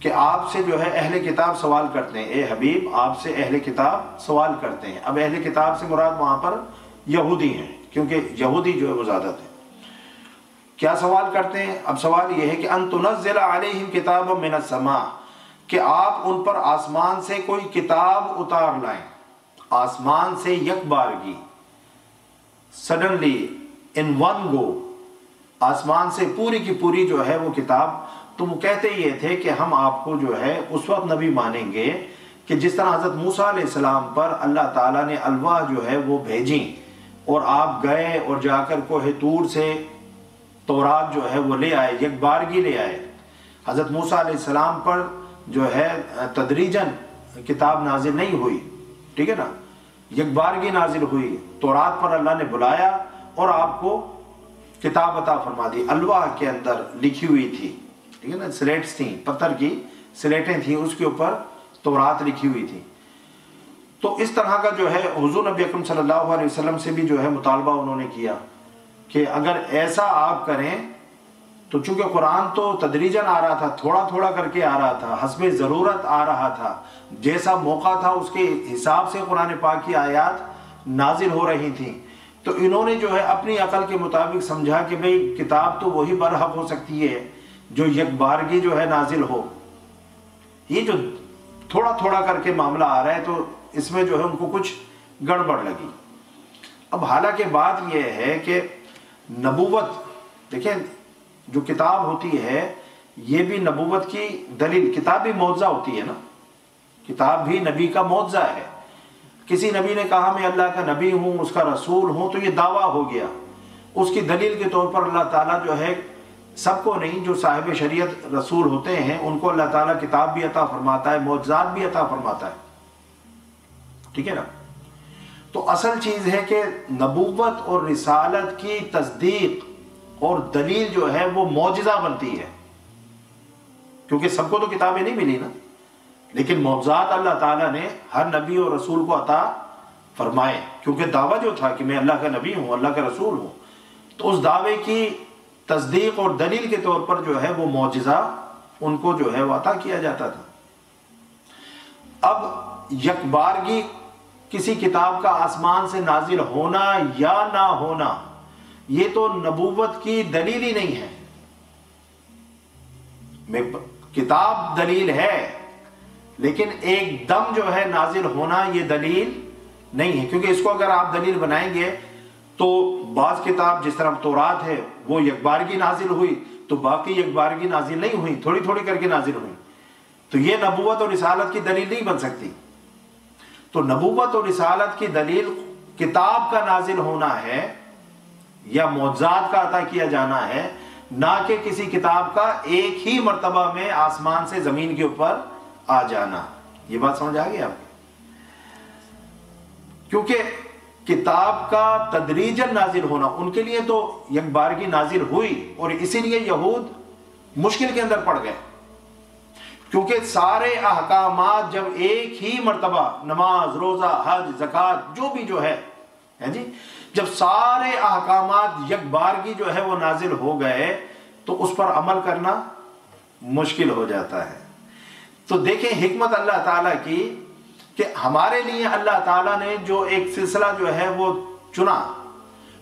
کہ آپ سے جو ہے اہل کتاب سوال کرتے ہیں، اے حبیب آپ سے اہل کتاب سوال کرتے ہیں۔ اب اہل کتاب سے مراد وہاں پر یہودی ہیں، کیونکہ یہودی جو ہے وہ زیادہ تھے۔ کیا سوال کرتے ہیں؟ اب سوال یہ ہے کہ ان تنزل علیہم کتابا من السماء، کہ آپ ان پر آسمان سے کوئی کتاب اتار لائیں، آسمان سے یک بارگی، سڈنلی، ان ون گو، آسمان سے پوری کی پوری جو ہے وہ کتاب۔ تو وہ کہتے یہ تھے کہ ہم آپ کو جو ہے اس وقت نبی مانیں گے کہ جس طرح حضرت موسیٰ علیہ السلام پر اللہ تعالیٰ نے الواح جو ہے وہ بھیجیں، اور آپ گئے اور جا کر کوہ طور سے تورات جو ہے وہ لے آئے، یک بارگی لے آئے۔ حضرت موسیٰ علیہ السلام پر جو ہے تدریجاً کتاب نازل نہیں ہوئی، ٹھیک ہے نا، یک بارگی نازل ہوئی، تورات پر اللہ نے بلایا اور آپ کو کتاب عطا فرما دی، الواح کے اندر لکھی ہوئی تھی، ٹھیک ہے نا، سلیٹس تھیں، پتھر کی سلیٹیں تھیں، اس کے اوپر تورات لکھی ہوئی تھی۔ تو اس طرح کا جو ہے حضور نبی اکرم صلی اللہ علیہ وسلم سے بھی جو ہے مطالبہ انہوں نے کیا کہ اگر ایسا آپ کریں تو، چونکہ قرآن تو تدریجاً آ رہا تھا، تھوڑا تھوڑا کر کے آ رہا تھا، حسب ضرورت آ رہا تھا، جیسا موقع تھا اس کے حساب سے قرآن پاک کی آیات نازل ہو رہی تھیں، تو انہوں نے جو ہے اپنی عقل کے مطابق سمجھا کہ بھئی کتاب تو وہی برحق ہو سکتی ہے جو یک بارگی جو ہے نازل ہو، یہ جو تھوڑا تھوڑا کر کے معاملہ آ رہا ہے تو اس میں جو ہے ان کو کچھ گڑبڑ لگی۔ اب حالانکہ بات یہ ہے کہ نبوت، دیکھیں جو کتاب ہوتی ہے یہ بھی نبوت کی دلیل، کتاب بھی معجزہ ہوتی ہے نا، کتاب بھی نبی کا معجزہ ہے۔ کسی نبی نے کہا میں اللہ کا نبی ہوں، اس کا رسول ہوں، تو یہ دعویٰ ہو گیا، اس کی دلیل کے طور پر اللہ تعالیٰ جو ہے سب کو نہیں، جو صاحب شریعت رسول ہوتے ہیں ان کو اللہ تعالیٰ کتاب بھی عطا فرماتا ہے، معجزات بھی عطا فرماتا ہے، ٹھیک ہے نا۔ تو اصل چیز ہے کہ نبوت اور رسالت کی تصدیق اور دلیل جو ہے وہ معجزہ بنتی ہے، کیونکہ سب کو تو کتابیں نہیں ملی نا، لیکن معجزات اللہ تعالیٰ نے ہر نبی اور رسول کو عطا فرمائے، کیونکہ دعویٰ جو تھا کہ میں اللہ کا نبی ہوں، اللہ کا رسول ہوں، تو اس دعوے کی تصدیق اور دلیل کے طور پر جو ہے وہ معجزہ ان کو جو ہے وہ عطا کیا جاتا تھا۔ اب یک بارگی کسی کتاب کا آسمان سے نازل ہونا یا نہ ہونا یہ تو نبوت کی دلیل ہی نہیں ہے۔ کتاب دلیل ہے لیکن ایک دم جو ہے نازل ہونا یہ دلیل نہیں ہے، کیونکہ اس کو اگر آپ دلیل بنائیں گے تو بعض کتاب جس طرح تورات ہے وہ یک بارگی نازل ہوئی تو باقی یک بارگی نازل نہیں ہوئی، تھوڑی تھوڑی کر کے نازل ہوئی، تو یہ نبوت اور رسالت کی دلیل نہیں بن سکتی۔ تو نبوت اور رسالت کی دلیل کتاب کا نازل ہونا ہے یا معجزات کا عطا کیا جانا ہے، نہ کہ کسی کتاب کا ایک ہی مرتبہ میں آسمان سے زمین کے اوپر آ جانا۔ یہ بات سمجھ آ گئی آپ کو؟ کیونکہ کتاب کا تدریجاً نازل ہونا ان کے لیے تو یک بارگی نازل ہوئی، اور اسی لیے یہود مشکل کے اندر پڑ گئے، کیونکہ سارے احکامات جب ایک ہی مرتبہ، نماز، روزہ، حج، زکوٰۃ، جو بھی جو ہے جی، جب سارے احکامات یک بارگی جو ہے وہ نازل ہو گئے تو اس پر عمل کرنا مشکل ہو جاتا ہے۔ تو دیکھیں حکمت اللہ تعالیٰ کی کہ ہمارے لیے اللہ تعالیٰ نے جو ایک سلسلہ جو ہے وہ چنا،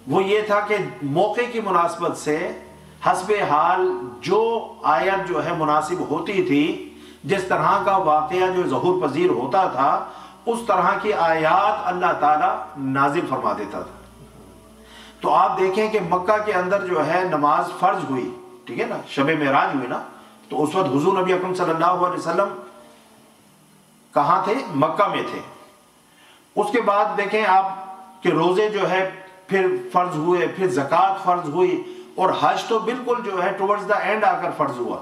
وہ یہ تھا کہ موقع کی مناسبت سے حسب حال جو آیت جو ہے مناسب ہوتی تھی، جس طرح کا واقعہ جو ظہور پذیر ہوتا تھا اس طرح کی آیات اللہ تعالیٰ نازل فرما دیتا تھا۔ تو آپ دیکھیں کہ مکہ کے اندر جو ہے نماز فرض ہوئی، ٹھیک ہے نا، شب معراج ہوئی نا، تو اس وقت حضور نبی اکرم صلی اللہ علیہ وسلم کہاں تھے؟ مکہ میں تھے۔ اس کے بعد دیکھیں آپ کہ روزے جو ہے پھر فرض ہوئے، پھر زکوٰۃ فرض ہوئی، اور حج تو بالکل جو ہے ٹورڈز دا اینڈ آ کر فرض ہوا۔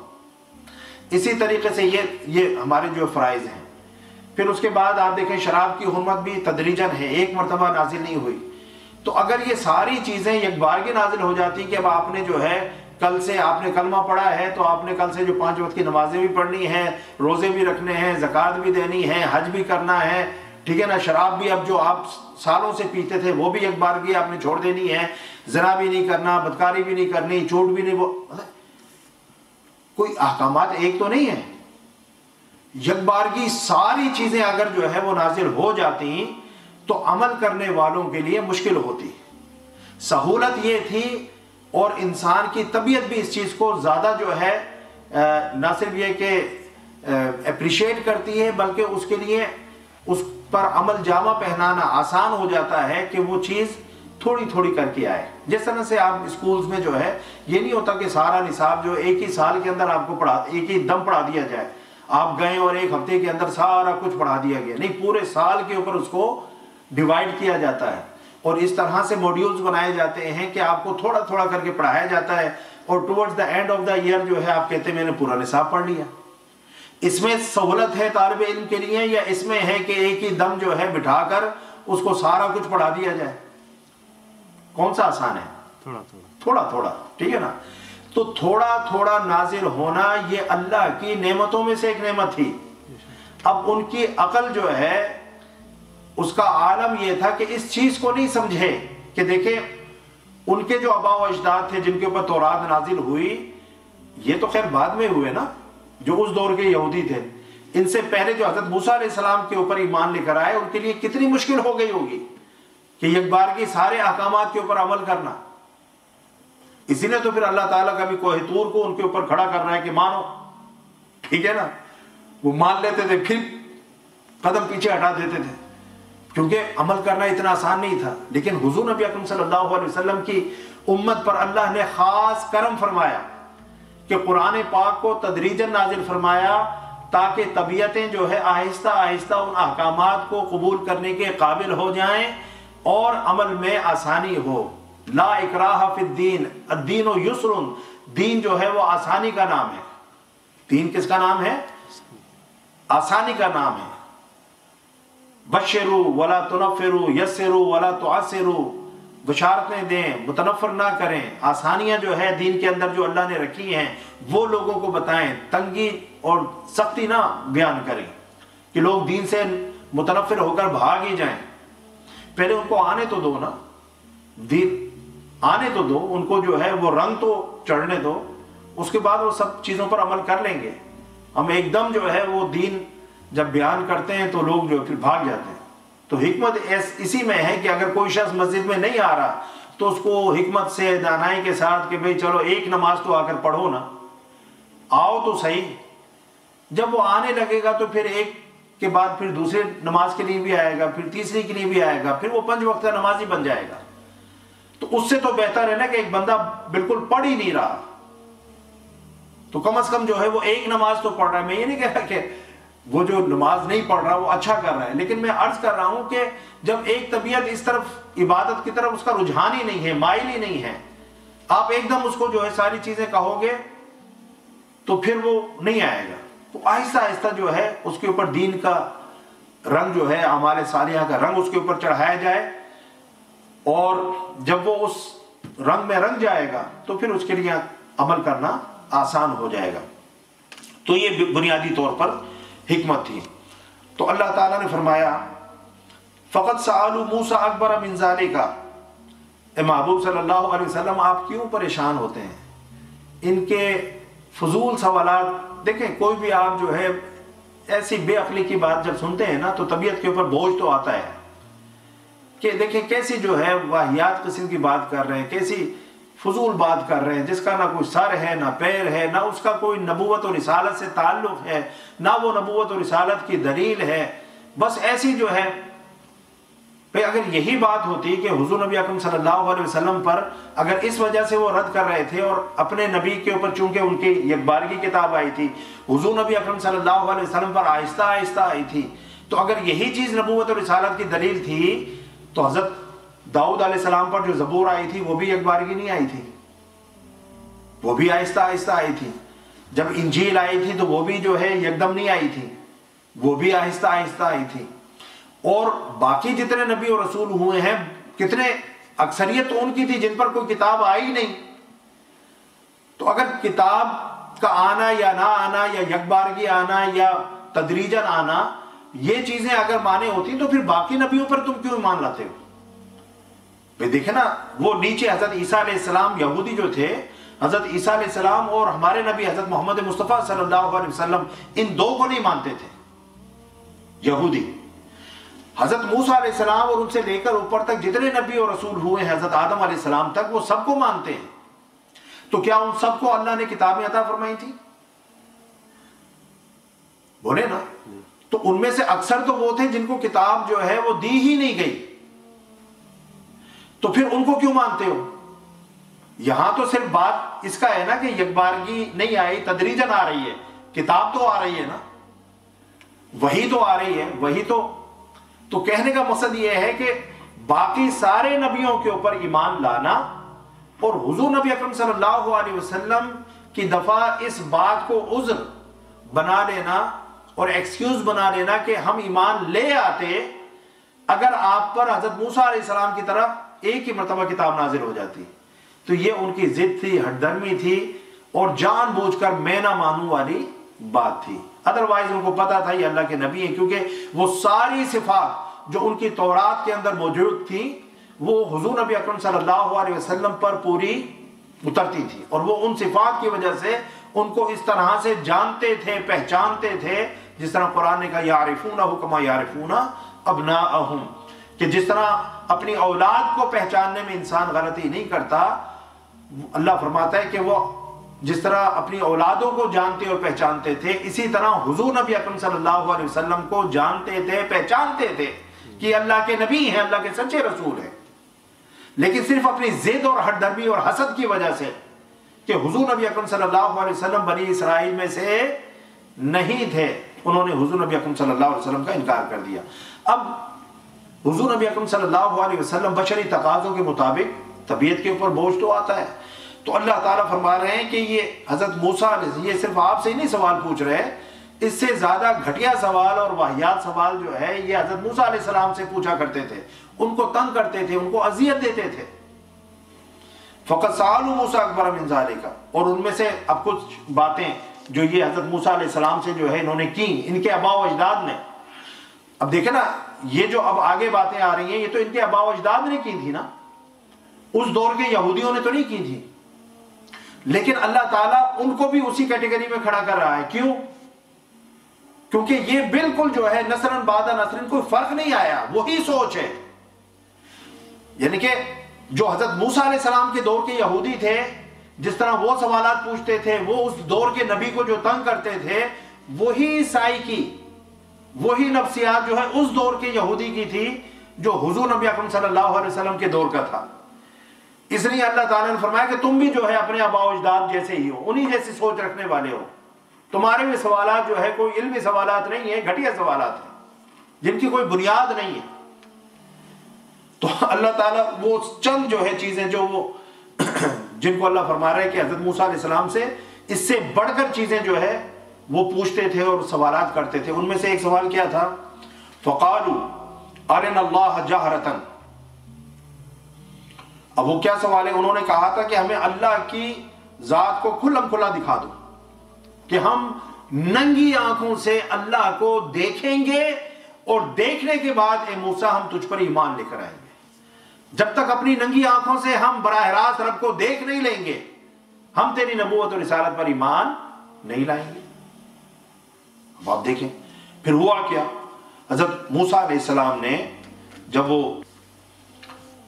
اسی طریقے سے یہ ہمارے جو فرائض ہیں۔ پھر اس کے بعد آپ دیکھیں شراب کی حرمت بھی تدریجاً ہے، ایک مرتبہ نازل نہیں ہوئی۔ تو اگر یہ ساری چیزیں یک بارگی نازل ہو جاتی کہ اب آپ نے جو ہے کل سے آپ نے کلمہ پڑھا ہے تو آپ نے کل سے جو 5 وقت کی نمازیں بھی پڑھنی ہیں، روزے بھی رکھنے ہیں، زکوٰۃ بھی دینی ہے، حج بھی کرنا ہے، ٹھیک ہے نا، شراب بھی اب جو آپ سالوں سے پیتے تھے وہ بھی یک بارگی آپ نے چھوڑ دینی ہے، زنا بھی نہیں کرنا، بدکاری بھی نہیں کرنی، چوٹ بھی نہیں، وہ کوئی احکامات ایک تو نہیں ہے، یکبارگی ساری چیزیں اگر جو ہے وہ نازل ہو جاتی تو عمل کرنے والوں کے لیے مشکل ہوتی. سہولت یہ تھی اور انسان کی طبیعت بھی اس چیز کو زیادہ جو ہے نہ صرف یہ کہ اپریشیٹ کرتی ہے بلکہ اس کے لیے اس پر عمل جامہ پہنانا آسان ہو جاتا ہے کہ وہ چیز تھوڑی تھوڑی کر کے آئے. جس طرح سے آپ اسکولز میں جو ہے یہ نہیں ہوتا کہ سارا نصاب جو ایک ہی سال کے اندر آپ کو ایک ہی دم پڑھا دیا جائے. آپ گئے اور ایک ہفتے کے اندر سارا کچھ پڑھا دیا گیا. نہیں، پورے سال کے اوپر اس کو ڈیوائڈ کیا جاتا ہے اور اس طرح سے موڈیولز بنائے جاتے ہیں کہ آپ کو تھوڑا تھوڑا کر کے پڑھایا جاتا ہے اور towards the end of the year جو ہے آپ کہتے ہیں میں نے پورا نصاب پڑھ لیا. اس میں سہولت ہے طالب علم کے لیے یا اس میں ہے کہ ایک ہی دم جو ہے بٹھا کر اس کو سارا کچھ پڑھا دیا جائے؟ کون سا آسان ہے؟ تھوڑا تھوڑا. ٹھیک ہے نا. تو تھوڑا تھوڑا نازل ہونا یہ اللہ کی نعمتوں میں سے ایک نعمت تھی. اب ان کی عقل جو ہے اس کا عالم یہ تھا کہ اس چیز کو نہیں سمجھے کہ دیکھیں ان کے جو آباء و اجداد تھے جن کے اوپر تورات نازل ہوئی، یہ تو خیر بعد میں ہوئے نا، جو اس دور کے یہودی تھے. ان سے پہلے جو حضرت موسیٰ علیہ السلام کے اوپر ایمان لے کر آئے ان کے لیے کتنی مشکل ہو گئی ہوگی کہ یک بار کی سارے احکامات کے اوپر عمل کرنا. اسی لیے تو پھر اللہ تعالیٰ کا بھی کوہ طور کو ان کے اوپر کھڑا کر رہا ہے کہ مانو. ٹھیک ہے نا. وہ مان لیتے تھے پھر قدم پیچھے ہٹا دیتے تھے کیونکہ عمل کرنا اتنا آسان نہیں تھا. لیکن حضور نبی اکرم صلی اللہ علیہ وسلم کی امت پر اللہ نے خاص کرم فرمایا کہ قرآن پاک کو تدریجاً نازل فرمایا تاکہ طبیعتیں جو ہے آہستہ آہستہ ان احکامات کو قبول کرنے کے قابل ہو جائیں اور عمل میں آسانی ہو. لا اکراہ فی الدین، الدین یسر، دین جو ہے وہ آسانی کا نام ہے. دین کس کا نام ہے؟ آسانی کا نام ہے. بشروا ولا تنفروا یسروا ولا تعسروا، بشارتیں دیں، متنفر نہ کریں. آسانیاں جو ہے دین کے اندر جو اللہ نے رکھی ہیں وہ لوگوں کو بتائیں، تنگی اور سختی نہ بیان کریں کہ لوگ دین سے متنفر ہو کر بھاگ ہی جائیں. پہلے ان کو آنے تو دو نا، دین آنے تو دو ان کو، جو ہے وہ رنگ تو چڑھنے دو، اس کے بعد وہ سب چیزوں پر عمل کر لیں گے. ہم ایک دم جو ہے وہ دین جب بیان کرتے ہیں تو لوگ جو پھر بھاگ جاتے ہیں. تو حکمت اسی میں ہے کہ اگر کوئی شخص مسجد میں نہیں آ رہا تو اس کو حکمت سے، دانائی کے ساتھ کہ بھئی چلو ایک نماز تو آ کر پڑھو نا، آؤ تو صحیح. جب وہ آنے لگے گا تو پھر ایک کے بعد پھر دوسرے نماز کے لیے بھی آئے گا، پھر تیسری کے لیے بھی آئے گا، پھر وہ 5 وقتہ نمازی بن جائے گا. تو اس سے تو بہتر ہے نا کہ ایک بندہ بالکل پڑھ ہی نہیں رہا تو کم از کم جو ہے وہ ایک نماز تو پڑھ رہا ہے. میں یہ نہیں کہہ رہا کہ وہ جو نماز نہیں پڑھ رہا وہ اچھا کر رہا ہے، لیکن میں عرض کر رہا ہوں کہ جب ایک طبیعت اس طرف عبادت کی طرف اس کا رجحان ہی نہیں ہے، مائل ہی نہیں ہے، آپ ایک دم اس کو جو ہے ساری چیزیں کہو گے تو پھر وہ نہیں آئے گا. تو آہستہ آہستہ جو ہے اس کے اوپر دین کا رنگ جو ہے، اعمال صالحہ کا رنگ اس کے اوپر چڑھایا جائے اور جب وہ اس رنگ میں رنگ جائے گا تو پھر اس کے لیے عمل کرنا آسان ہو جائے گا. تو یہ بنیادی طور پر حکمت تھی. تو اللہ تعالیٰ نے فرمایا فقط سألوا موسیٰ اکبر من ذالک. اے محبوب صلی اللہ علیہ وسلم آپ کیوں پریشان ہوتے ہیں ان کے فضول سوالات؟ دیکھیں کوئی بھی آپ جو ہے ایسی بے عقلی کی بات جب سنتے ہیں نا تو طبیعت کے اوپر بوجھ تو آتا ہے کہ دیکھیں کیسی جو ہے واہیات قسم کی بات کر رہے ہیں، کیسی فضول بات کر رہے ہیں جس کا نہ کوئی سر ہے نہ پیر ہے، نہ اس کا کوئی نبوت و رسالت سے تعلق ہے، نہ وہ نبوت و رسالت کی دلیل ہے. بس ایسی جو ہے بھئی اگر یہی بات ہوتی کہ حضور نبی اکرم صلی اللہ علیہ وسلم پر اگر اس وجہ سے وہ رد کر رہے تھے اور اپنے نبی کے اوپر چونکہ ان کی یکبارگی کتاب آئی تھی، حضور نبی اکرم صلی اللہ علیہ وسلم پر آہستہ آہستہ آئی تھی، تو اگر یہی چیز نبوت و رسالت کی دلیل تھی تو حضرت داؤد علیہ السلام پر جو زبور آئی تھی وہ بھی یکبارگی نہیں آئی تھی، وہ بھی آہستہ آہستہ آئی تھی. جب انجیل آئی تھی تو وہ بھی جو ہے یکدم نہیں آئی تھی، وہ بھی آہستہ آہستہ آئی تھی. اور باقی جتنے نبی اور رسول ہوئے ہیں کتنے اکثریت تو ان کی تھی جن پر کوئی کتاب آئی نہیں. تو اگر کتاب کا آنا یا نہ آنا یا یکبارگی آنا یا تدریجاً آنا یہ چیزیں اگر مانے ہوتی تو پھر باقی نبیوں پر تم کیوں ایمان لاتے ہو؟ دیکھیں نا وہ نیچے حضرت عیسیٰ علیہ السلام یہودی جو تھے، حضرت عیسیٰ علیہ السلام اور ہمارے نبی حضرت محمد مصطفیٰ صلی اللہ علیہ وسلم ان دو کو نہیں مانتے تھے یہودی۔ حضرت موسیٰ علیہ السلام اور ان سے لے کر اوپر تک جتنے نبی اور رسول ہوئے ہیں حضرت آدم علیہ السلام تک، وہ سب کو مانتے ہیں۔ تو کیا ان سب کو اللہ نے کتابیں عطا فرمائی تھی؟ بولے نا۔ تو ان میں سے اکثر تو وہ تھے جن کو کتاب جو ہے وہ دی ہی نہیں گئی، تو پھر ان کو کیوں مانتے ہو؟ یہاں تو صرف بات اس کا ہے نا کہ یکبارگی نہیں آئی، تدریجاً آ رہی ہے، کتاب تو آ رہی ہے نا، وہی تو آ رہی ہے، وہی تو کہنے کا مقصد یہ ہے کہ باقی سارے نبیوں کے اوپر ایمان لانا اور حضور نبی اکرم صلی اللہ علیہ وسلم کی دفعہ اس بات کو عذر بنا لینا اور ایکسکیوز بنا لینا کہ ہم ایمان لے آتے اگر آپ پر حضرت موسیٰ علیہ السلام کی طرف ایک ہی مرتبہ کتاب نازل ہو جاتی، تو یہ ان کی ضد تھی، ہٹ درمی تھی اور جان بوجھ کر میں نہ مانوں والی بات تھی۔ ادروائز ان کو پتا تھا یہ اللہ کے نبی ہیں، کیونکہ وہ ساری صفات جو ان کی تورات کے اندر موجود تھی وہ حضور نبی اکرم صلی اللہ علیہ وسلم پر پوری اترتی تھی، اور وہ ان صفات کی وجہ سے ان کو اس طرح سے جانتے تھے، پہچانتے تھے، جس طرح قرآن نے کہا یعرفونہ کما یعرفون ابناءہم، کہ جس طرح اپنی اولاد کو پہچاننے میں انسان غلطی نہیں کرتا، اللہ فرماتا ہے کہ وہ جس طرح اپنی اولادوں کو جانتے اور پہچانتے تھے، اسی طرح حضور نبی اکرم صلی اللہ علیہ وسلم کو جانتے تھے، پہچانتے تھے کہ اللہ کے نبی ہیں، اللہ کے سچے رسول ہیں، لیکن صرف اپنی ضد اور ہٹ درمی اور حسد کی وجہ سے کہ حضور نبی اکرم صلی اللہ علیہ وسلم بنی اسرائیل میں سے نہیں تھے، انہوں نے حضور نبی اکرم صلی اللہ علیہ وسلم کا انکار کر دیا۔ اب حضور نبی اکرم صلی اللہ علیہ وسلم بشری تقاضوں کے مطابق طبیعت کے اوپر بوجھ تو آتا ہے، تو اللہ تعالیٰ فرما رہے ہیں کہ یہ حضرت موسیٰ یہ صرف آپ سے ہی نہیں سوال پوچھ رہے، اس سے زیادہ گھٹیا سوال اور واہیات سوال جو ہے یہ حضرت موسیٰ علیہ السلام سے پوچھا کرتے تھے، ان کو تنگ کرتے تھے، ان کو اذیت دیتے تھے۔ فقط سألوا موسیٰ اکبر من ذالک، اور ان میں سے اب کچھ باتیں جو یہ حضرت موسیٰ علیہ السلام سے جو ہے انہوں نے کی، ان کے آباء و اجداد نے۔ اب دیکھیں نا، یہ جو اب آگے باتیں آ رہی ہیں یہ تو ان کے آباء و اجداد نے کی تھی نا، اس دور کے یہودیوں نے تو نہیں کی تھی، لیکن اللہ تعالیٰ ان کو بھی اسی کیٹیگری میں کھڑا کر رہا ہے۔ کیوں؟ کیونکہ یہ بالکل جو ہے نسلاً بعد نسلاً کوئی فرق نہیں آیا، وہی سوچ ہے۔ یعنی کہ جو حضرت موسیٰ علیہ السلام کے دور کے یہودی تھے، جس طرح وہ سوالات پوچھتے تھے، وہ اس دور کے نبی کو جو تنگ کرتے تھے، وہی سائیکی، وہی نفسیات جو ہے اس دور کے یہودی کی تھی جو حضور نبی اکرم صلی اللہ علیہ وسلم کے دور کا تھا۔ اس لیے اللہ تعالیٰ نے فرمایا کہ تم بھی جو ہے اپنے آباء و اجداد جیسے ہی ہو، انہی جیسی سوچ رکھنے والے ہو، تمہارے بھی سوالات جو ہے کوئی علمی سوالات نہیں ہیں، گھٹیا سوالات ہیں جن کی کوئی بنیاد نہیں ہے۔ تو اللہ تعالیٰ وہ چند جو ہے چیزیں جو وہ جن کو اللہ فرما رہا ہے کہ حضرت موسیٰ علیہ السلام سے اس سے بڑھ کر چیزیں جو ہے وہ پوچھتے تھے اور سوالات کرتے تھے۔ ان میں سے ایک سوال کیا تھا؟ فَقَالُوا أَرِنَا اللَّهَ جَهْرَةً۔ اب وہ کیا سوال ہے؟ انہوں نے کہا تھا کہ ہمیں اللہ کی ذات کو کھلم کھلا دکھا دو، کہ ہم ننگی آنکھوں سے اللہ کو دیکھیں گے اور دیکھنے کے بعد اے موسیٰ ہم تجھ پر ایمان لے کر آئیں گے۔ جب تک اپنی ننگی آنکھوں سے ہم براہ راست رب کو دیکھ نہیں لیں گے، ہم تیری نبوت اور رسالت پر ایمان نہیں لائیں گے۔ اب آپ دیکھیں پھر ہوا کیا۔ حضرت موسیٰ علیہ السلام نے جب وہ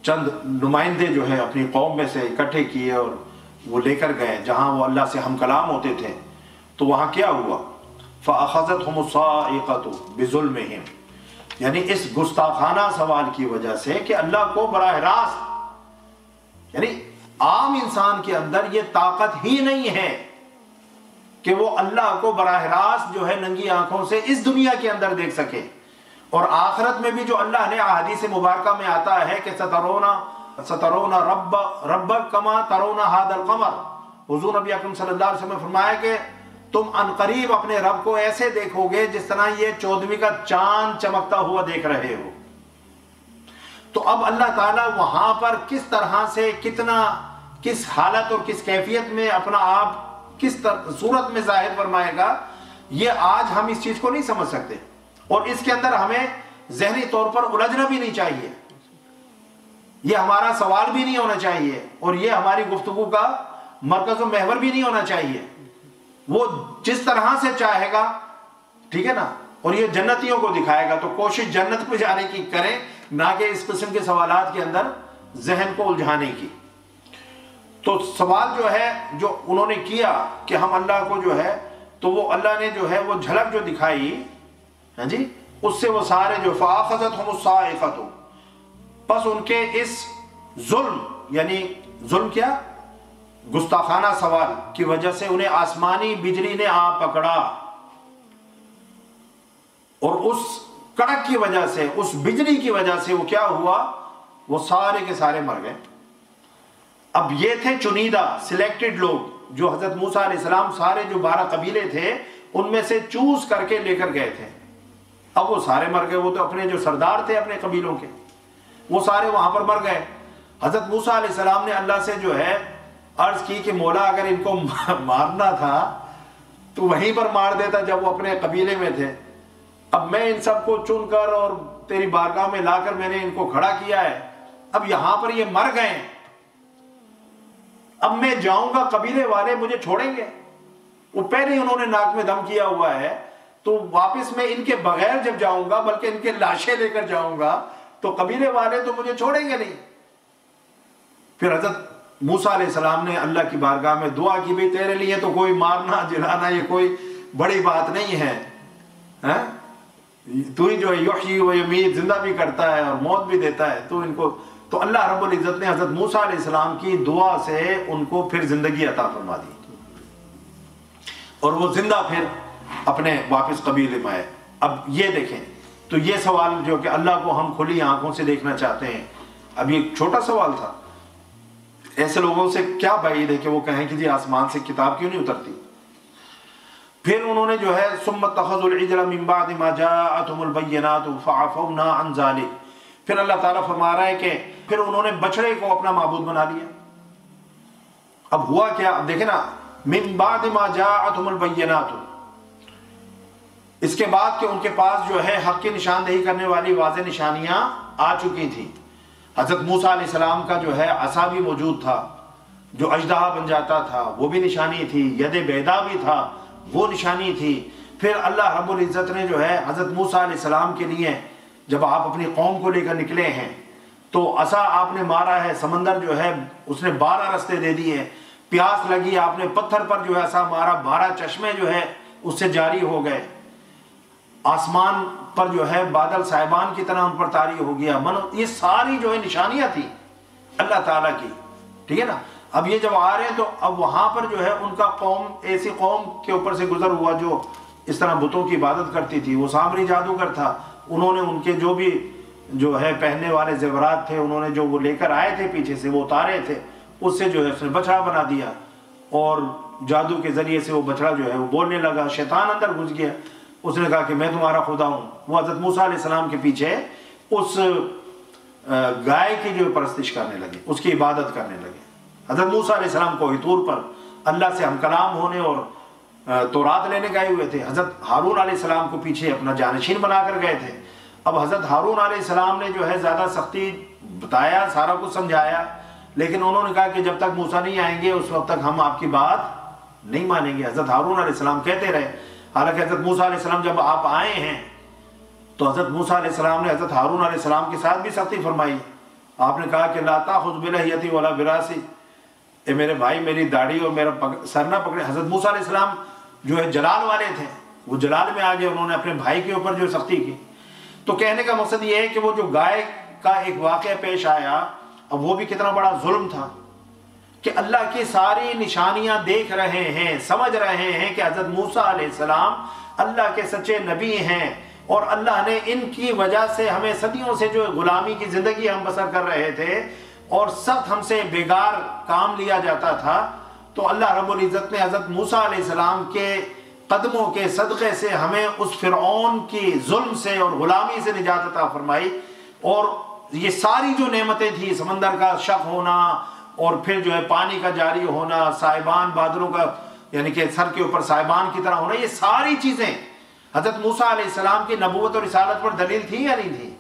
چند نمائندے جو ہیں اپنی قوم میں سے اکٹھے کیے اور وہ لے کر گئے جہاں وہ اللہ سے ہم کلام ہوتے تھے، تو وہاں کیا ہوا؟ فَأَخَذَتْهُمُ الصَّاعِقَةُ بِظُلْمِهِمْ، یعنی اس گستاخانہ سوال کی وجہ سے کہ اللہ کو براہ راست، یعنی عام انسان کے اندر یہ طاقت ہی نہیں ہے کہ وہ اللہ کو براہ راست جو ہے ننگی آنکھوں سے اس دنیا کے اندر دیکھ سکے، اور آخرت میں بھی جو اللہ نے احادیث مبارکہ میں آتا ہے کہ سترون ربک کما ترون ھذا القمر، حضور نبی اکرم صلی اللہ علیہ وسلم نے فرمایا کہ تم عنقریب اپنے رب کو ایسے دیکھو گے جس طرح یہ 14ویں کا چاند چمکتا ہوا دیکھ رہے ہو۔ تو اب اللہ تعالیٰ وہاں پر کس طرح سے کتنا، کس حالت اور کس کیفیت میں اپنا آپ کس صورت میں ظاہر فرمائے گا، یہ آج ہم اس چیز کو نہیں سمجھ سکتے، اور اس کے اندر ہمیں ذہنی طور پر الجھنا بھی نہیں چاہیے، یہ ہمارا سوال بھی نہیں ہونا چاہیے، اور یہ ہماری گفتگو کا مرکز و محور بھی نہیں ہونا چاہیے، وہ جس طرح سے چاہے گا، ٹھیک ہے نا، اور یہ جنتیوں کو دکھائے گا، تو کوشش جنت پہ جانے کی کریں، نہ کہ اس قسم کے سوالات کے اندر ذہن کو الجھانے کی۔ تو سوال جو ہے جو انہوں نے کیا کہ ہم اللہ کو جو ہے، تو وہ اللہ نے جو ہے وہ جھلک جو دکھائی، ہاں جی، اس سے وہ سارے جو فَأَخَذَتْهُمُ الصَّاعِقَةُ، پس ان کے اس ظلم، یعنی ظلم کیا، گستاخانہ سوال کی وجہ سے انہیں آسمانی بجلی نے آ پکڑا، اور اس کڑک کی وجہ سے، اس بجلی کی وجہ سے وہ کیا ہوا، وہ سارے کے سارے مر گئے۔ اب یہ تھے چنیدہ سلیکٹڈ لوگ جو حضرت موسیٰ علیہ السلام سارے جو 12 قبیلے تھے ان میں سے چوز کر کے لے کر گئے تھے۔ اب وہ سارے مر گئے، وہ تو اپنے جو سردار تھے اپنے قبیلوں کے، وہ سارے وہاں پر مر گئے۔ حضرت موسیٰ علیہ السلام نے اللہ سے جو ہے عرض کی کہ مولا اگر ان کو مارنا تھا تو وہیں پر مار دیتا جب وہ اپنے قبیلے میں تھے، اب میں ان سب کو چن کر اور تیری بارگاہ میں لا کر میں نے ان کو کھڑا کیا ہے، اب یہاں پر یہ مر گئے، اب میں جاؤں گا قبیلے والے مجھے چھوڑیں گے؟ وہ پہلے ہی انہوں نے ناک میں دم کیا ہوا ہے، تو واپس میں ان کے بغیر جب جاؤں گا بلکہ ان کے لاشیں لے کر جاؤں گا تو قبیلے والے تو مجھے چھوڑیں گے نہیں۔ پھر حضرت موسیٰ علیہ السلام نے اللہ کی بارگاہ میں دعا کی، بھئی تیرے لیے تو کوئی مارنا جلانا یہ کوئی بڑی بات نہیں ہے، تو ہی جو ہے یحیی و یمیت، زندہ بھی کرتا ہے اور موت بھی دیتا ہے، تو ان کو، تو اللہ رب العزت نے حضرت موسیٰ علیہ السلام کی دعا سے ان کو پھر زندگی عطا فرما دی، اور وہ زندہ پھر اپنے واپس قبیلے میں آئے۔ اب یہ دیکھیں، تو یہ سوال جو کہ اللہ کو ہم کھلی آنکھوں سے دیکھنا چاہتے ہیں، اب یہ چھوٹا سوال تھا، ایسے لوگوں سے کیا بعید ہے کہ وہ کہیں کہ جی آسمان سے کتاب کیوں نہیں اترتی۔ پھر انہوں نے جو ہے ثم اتخذوا العجل من بعد ما جاءتهم البينات فعفونا عن ذلك، پھر اللہ تعالیٰ فرما رہا ہے کہ پھر انہوں نے بچڑے کو اپنا معبود بنا لیا۔ اب ہوا کیا، اب دیکھیں نا، من بعد ما جاءتهم البينات، اس کے بعد کہ ان کے پاس جو ہے حق کی نشاندہی کرنے والی واضح نشانیاں آ چکی تھیں۔ حضرت موسیٰ علیہ السلام کا جو ہے عصا بھی موجود تھا، جو اژدہا بن جاتا تھا وہ بھی نشانی تھی، ید بیضا بھی تھا وہ نشانی تھی۔ پھر اللہ رب العزت نے جو ہے حضرت موسیٰ علیہ السلام کے لیے، جب آپ اپنی قوم کو لے کر نکلے ہیں تو عصا آپ نے مارا ہے، سمندر جو ہے اس نے 12 رستے دے دیے، پیاس لگی آپ نے پتھر پر جو ہے عصا مارا، 12 چشمے جو ہے اس سے جاری ہو گئے، آسمان پر جو ہے بادل صاحبان کی طرح ان پر طاری ہو گیا، یہ ساری جو ہے نشانیاں تھیں اللہ تعالیٰ کی، ٹھیک ہے نا۔ اب یہ جب آ رہے ہیں تو اب وہاں پر جو ہے ان کا قوم، ایسی قوم کے اوپر سے گزر ہوا جو اس طرح بتوں کی عبادت کرتی تھی، وہ سامری جادوگر تھا، انہوں نے ان کے جو بھی جو ہے پہننے والے زیورات تھے انہوں نے جو وہ لے کر آئے تھے پیچھے سے وہ اتارے تھے، اس سے جو ہے اس نے بچڑا بنا دیا، اور جادو کے ذریعے سے وہ بچڑا جو ہے وہ بولنے لگا، شیطان اندر گھس گیا، اس نے کہا کہ میں تمہارا خدا ہوں۔ وہ حضرت موسیٰ علیہ السلام کے پیچھے اس گائے کی جو پرستش کرنے لگے، اس کی عبادت کرنے لگے۔ حضرت موسیٰ علیہ السلام کوہ طور پر اللہ سے ہم کلام ہونے اور تورات لینے گئے ہوئے تھے، حضرت ہارون علیہ السلام کو پیچھے اپنا جانشین بنا کر گئے تھے۔ اب حضرت ہارون علیہ السلام نے جو ہے زیادہ سختی بتایا، سارا کچھ سمجھایا، لیکن انہوں نے کہا کہ جب تک موسیٰ نہیں آئیں گے اس وقت تک ہم آپ کی بات نہیں مانیں گے۔ حضرت ہارون علیہ السلام کہتے رہے، حالانکہ حضرت موسیٰ علیہ السلام جب آپ آئے ہیں تو حضرت موسیٰ علیہ السلام نے حضرت ہارون علیہ السلام کے ساتھ بھی سختی فرمائی، آپ نے کہا کہ لا تأخذ بلحیتی ولا براسی، اے میرے بھائی میری داڑھی اور میرا سر نہ پکڑے۔ حضرت موسیٰ علیہ السلام جو ہے جلال والے تھے، وہ جلال میں آگے انہوں نے اپنے بھائی کے اوپر جو سختی کی۔ تو کہنے کا مقصد یہ ہے کہ وہ جو گائے کا ایک واقعہ پیش آیا، اب وہ بھی کتنا بڑا ظلم تھا کہ اللہ کی ساری نشانیاں دیکھ رہے ہیں، سمجھ رہے ہیں کہ حضرت موسیٰ علیہ السلام اللہ کے سچے نبی ہیں، اور اللہ نے ان کی وجہ سے ہمیں صدیوں سے جو غلامی کی زندگی ہم بسر کر رہے تھے اور سخت ہم سے بیگار کام لیا جاتا تھا، تو اللہ رب العزت نے حضرت موسیٰ علیہ السلام کے قدموں کے صدقے سے ہمیں اس فرعون کی ظلم سے اور غلامی سے نجات عطا فرمائی، اور یہ ساری جو نعمتیں تھیں، سمندر کا شق ہونا اور پھر جو ہے پانی کا جاری ہونا، صاحبان بادلوں کا یعنی کہ سر کے اوپر صاحبان کی طرح ہونا، یہ ساری چیزیں حضرت موسیٰ علیہ السلام کی نبوت اور رسالت پر دلیل تھی یا نہیں تھی،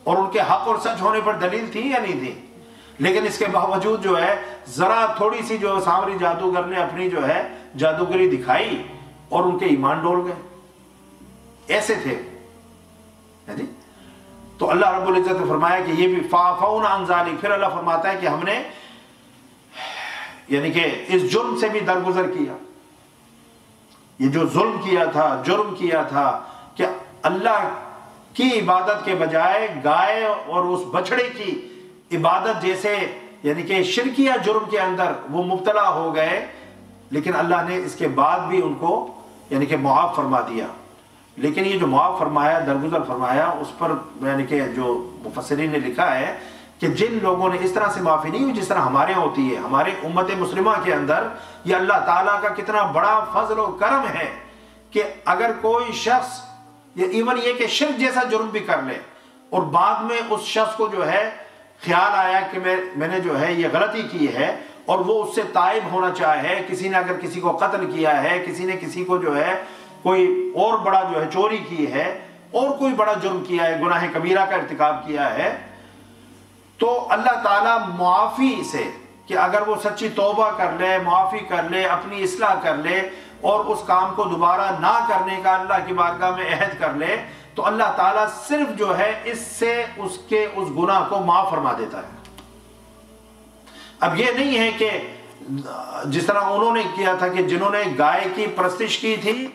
اور ان کے حق اور سچ ہونے پر دلیل تھی یا نہیں تھی۔ لیکن اس کے باوجود جو ہے ذرا تھوڑی سی جو سامری جادوگر نے اپنی جو ہے جادوگری دکھائی اور ان کے ایمان ڈول گئے، ایسے تھے جی۔ تو اللہ رب العزت نے فرمایا کہ یہ بھی فَعَفَوْنَ عَنْ ذَلِكَ، پھر اللہ فرماتا ہے کہ ہم نے یعنی کہ اس جرم سے بھی درگزر کیا، یہ جو ظلم کیا تھا، جرم کیا تھا کہ اللہ کی عبادت کے بجائے گائے اور اس بچڑے کی عبادت جیسے یعنی کہ شرکیہ جرم کے اندر وہ مبتلا ہو گئے، لیکن اللہ نے اس کے بعد بھی ان کو یعنی کہ معاف فرما دیا۔ لیکن یہ جو معاف فرمایا، درگزر فرمایا، اس پر یعنی کہ جو مفسرین نے لکھا ہے کہ جن لوگوں نے اس طرح سے معافی نہیں ہوئی جس طرح ہمارے یہاں ہوتی ہے، ہمارے امت مسلمہ کے اندر یہ اللہ تعالیٰ کا کتنا بڑا فضل و کرم ہے کہ اگر کوئی شخص یا ایون یہ کہ شرک جیسا جرم بھی کر لے اور بعد میں اس شخص کو جو ہے خیال آیا کہ میں نے جو ہے یہ غلطی کی ہے اور وہ اس سے تائب ہونا چاہے، کسی نے اگر کسی کو قتل کیا ہے، کسی نے کسی کو جو ہے کوئی اور بڑا جو ہے چوری کی ہے اور کوئی بڑا جرم کیا ہے، گناہ کبیرہ کا ارتکاب کیا ہے، تو اللہ تعالیٰ معافی سے کہ اگر وہ سچی توبہ کر لے، معافی کر لے، اپنی اصلاح کر لے اور اس کام کو دوبارہ نہ کرنے کا اللہ کی بارگاہ میں عہد کر لے، تو اللہ تعالیٰ صرف جو ہے اس سے اس کے اس گناہ کو معاف فرما دیتا ہے۔ اب یہ نہیں ہے کہ جس طرح انہوں نے کیا تھا کہ جنہوں نے گائے کی پرستش کی تھی،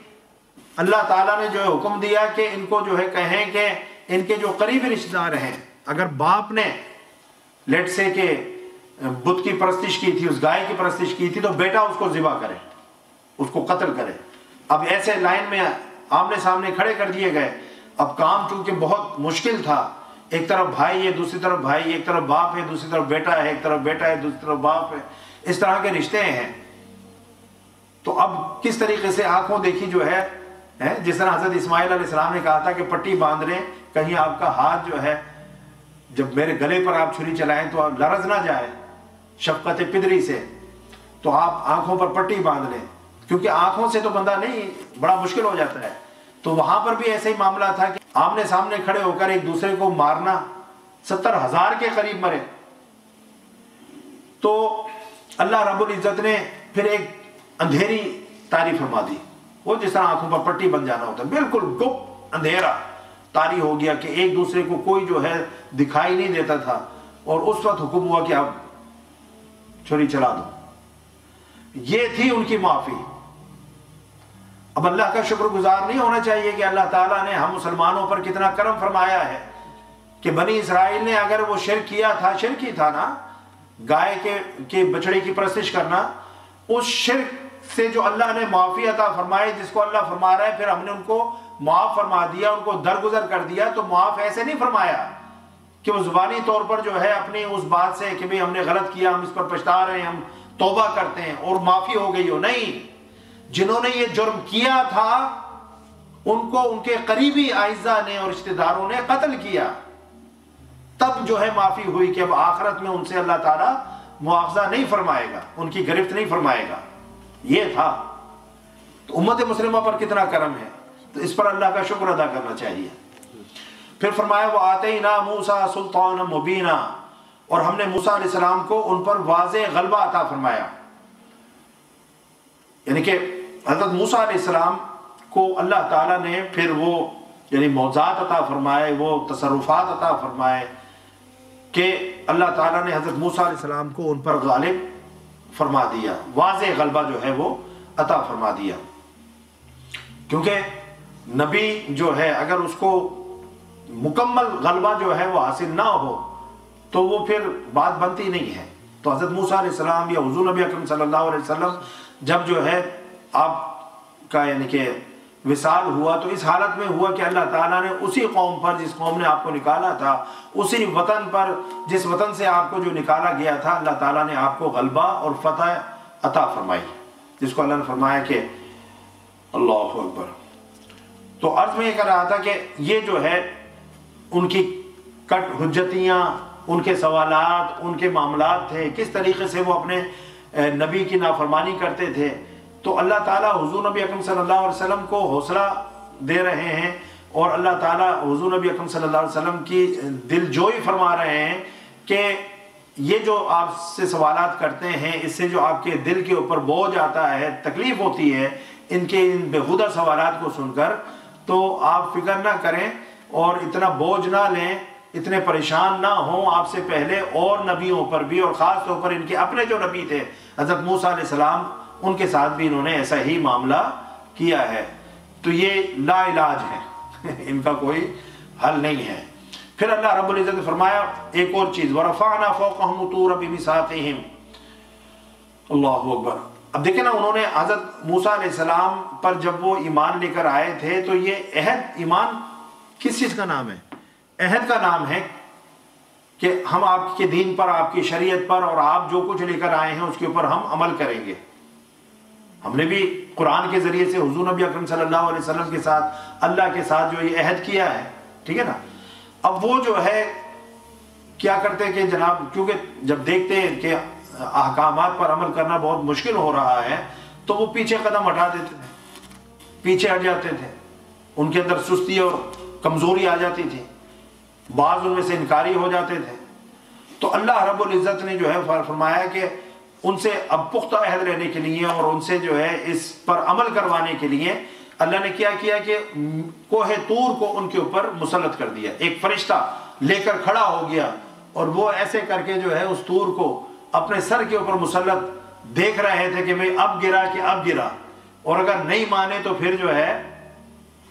اللہ تعالیٰ نے جو ہے حکم دیا کہ ان کو جو ہے کہیں کہ ان کے جو قریبی رشتہ دار ہیں، اگر باپ نے لیٹ سے کہ بت کی پرستش کی تھی، اس گائے کی پرستش کی تھی، تو بیٹا اس کو ذبح کرے، اس کو قتل کرے۔ اب ایسے لائن میں آمنے سامنے کھڑے کر دیے گئے، اب کام چونکہ بہت مشکل تھا، ایک طرف بھائی ہے، دوسری طرف بھائی، ایک طرف باپ ہے، دوسری طرف بیٹا ہے، ایک طرف بیٹا ہے، دوسری طرف باپ ہے، اس طرح کے رشتے ہیں۔ تو اب کس طریقے سے آنکھوں دیکھی جو ہے جس طرح حضرت اسماعیل علیہ السلام نے کہا تھا کہ پٹی باندھ لیں، کہیں آپ کا ہاتھ جو ہے جب میرے گلے پر آپ چھری چلائیں تو آپ لرز نہ جائے شفقت پدری سے، تو آپ آنکھوں پر پٹی باندھ لیں، کیونکہ آنکھوں سے تو بندہ نہیں، بڑا مشکل ہو جاتا ہے۔ تو وہاں پر بھی ایسے ہی معاملہ تھا کہ آمنے سامنے کھڑے ہو کر ایک دوسرے کو مارنا، 70,000 کے قریب مرے۔ تو اللہ رب العزت نے پھر ایک اندھیری تاری فرما دی، وہ جس طرح آنکھوں پر پٹی بن جانا ہوتا ہے، بالکل گپ اندھیرا طاری ہو گیا کہ ایک دوسرے کو کوئی جو ہے دکھائی نہیں دیتا تھا، اور اس وقت حکم ہوا کہ اب چھری چلا دو۔ یہ تھی ان کی معافی۔ اب اللہ کا شکر گزار نہیں ہونا چاہیے کہ اللہ تعالیٰ نے ہم مسلمانوں پر کتنا کرم فرمایا ہے کہ بنی اسرائیل نے اگر وہ شرک کیا تھا، شرک ہی تھا نا، گائے کے بچڑے کی پرستش کرنا، اس شرک سے جو اللہ نے معافی عطا فرمائی، جس کو اللہ فرما رہا ہے پھر ہم نے ان کو معاف فرما دیا، ان کو درگزر کر دیا۔ تو معاف ایسے نہیں فرمایا کہ وہ زبانی طور پر جو ہے اپنی اس بات سے کہ ہم نے غلط کیا، ہم اس پر پچھتا رہے ہیں، ہم توبہ کرتے ہیں اور معافی ہو گئی ہو، نہیں۔ جنہوں نے یہ جرم کیا تھا ان کو ان کے قریبی اعزاء نے اور رشتہ داروں نے قتل کیا، تب جو ہے معافی ہوئی کہ اب آخرت میں ان سے اللہ تعالیٰ مواخذہ نہیں فرمائے گا، ان کی گرفت نہیں فرمائے گا۔ یہ تھا۔ تو امت مسلمہ پر کتنا کرم ہے، تو اس پر اللہ کا شکر ادا کرنا چاہیے۔ پھر فرمایا وَآتَيْنَا مُوسَىٰ سُلْطَانًا مُبِينًا، اور ہم نے موسیٰ علیہ السلام کو ان پر واضح غلبہ عطا فرمایا۔ یعنی کہ حضرت موسیٰ علیہ السلام کو اللہ تعالیٰ نے پھر وہ یعنی معجزات عطا فرمائے، وہ تصرفات عطا فرمائے کہ اللہ تعالیٰ نے حضرت موسیٰ علیہ السلام کو ان پر غالب فرما دیا، واضح غلبہ جو ہے وہ عطا فرما دیا۔ کیونکہ نبی جو ہے اگر اس کو مکمل غلبہ جو ہے وہ حاصل نہ ہو تو وہ پھر بات بنتی نہیں ہے۔ تو حضرت موسیٰ علیہ السلام یا حضور نبی اکرم صلی اللہ علیہ وسلم جب جو ہے آپ کا یعنی کہ وصال ہوا، تو اس حالت میں ہوا کہ اللہ تعالیٰ نے اسی قوم پر جس قوم نے آپ کو نکالا تھا، اسی وطن پر جس وطن سے آپ کو جو نکالا گیا تھا، اللہ تعالیٰ نے آپ کو غلبہ اور فتح عطا فرمائی، جس کو اللہ نے فرمایا کہ اللہ اکبر۔ تو عرض میں یہ کر رہا تھا کہ یہ جو ہے ان کی کٹ حجتیاں، ان کے سوالات، ان کے معاملات تھے، کس طریقے سے وہ اپنے نبی کی نافرمانی کرتے تھے۔ تو اللہ تعالیٰ حضور نبی اکرم صلی اللہ علیہ وسلم کو حوصلہ دے رہے ہیں، اور اللہ تعالیٰ حضور نبی اکرم صلی اللہ علیہ وسلم کی دل جوئی فرما رہے ہیں کہ یہ جو آپ سے سوالات کرتے ہیں اس سے جو آپ کے دل کے اوپر بوجھ آتا ہے، تکلیف ہوتی ہے ان کے ان بےہودہ سوالات کو سن کر، تو آپ فکر نہ کریں اور اتنا بوجھ نہ لیں، اتنے پریشان نہ ہوں۔ آپ سے پہلے اور نبیوں پر بھی، اور خاص طور پر ان کے اپنے جو نبی تھے حضرت موسیٰ علیہ السلام، ان کے ساتھ بھی انہوں نے ایسا ہی معاملہ کیا ہے۔ تو یہ لا علاج ہے، ان کا کوئی حل نہیں ہے۔ پھر اللہ رب العزت نے فرمایا ایک اور چیز، وَرَفَعْنَا فَوْقَهُمُ الطُّورَ بِمِيثَاقِهِمْ۔ اللہ اکبر۔ اب دیکھیں نا، انہوں نے حضرت موسیٰ علیہ السلام پر جب وہ ایمان لے کر آئے تھے تو یہ عہد، ایمان کس چیز کا نام ہے؟ عہد کا نام ہے کہ ہم آپ کے دین پر، آپ کی شریعت پر، اور آپ جو کچھ لے کر آئے ہیں اس کے اوپر ہم عمل کریں گے۔ ہم نے بھی قرآن کے ذریعے سے حضور نبی اکرم صلی اللہ علیہ وسلم کے ساتھ، اللہ کے ساتھ جو یہ عہد کیا ہے، ٹھیک ہے نا۔ اب وہ جو ہے کیا کرتے کہ جناب، کیونکہ جب دیکھتے ہیں کہ احکامات پر عمل کرنا بہت مشکل ہو رہا ہے تو وہ پیچھے قدم ہٹا دیتے تھے، پیچھے ہٹ جاتے تھے، ان کے اندر سستی اور کمزوری آ جاتی تھی، بعض ان میں سے انکاری ہو جاتے تھے۔ تو اللہ رب العزت نے جو ہے فرمایا کہ ان سے اب پختہ عہد لینے کے لیے اور ان سے جو ہے اس پر عمل کروانے کے لیے اللہ نے کیا کہ کوہ طور کو ان کے اوپر مسلط کر دیا، ایک فرشتہ لے کر کھڑا ہو گیا اور وہ ایسے کر کے جو ہے اس طور کو اپنے سر کے اوپر مسلط دیکھ رہے تھے کہ میں اب گرا کہ اب گرا، اور اگر نہیں مانے تو پھر جو ہے،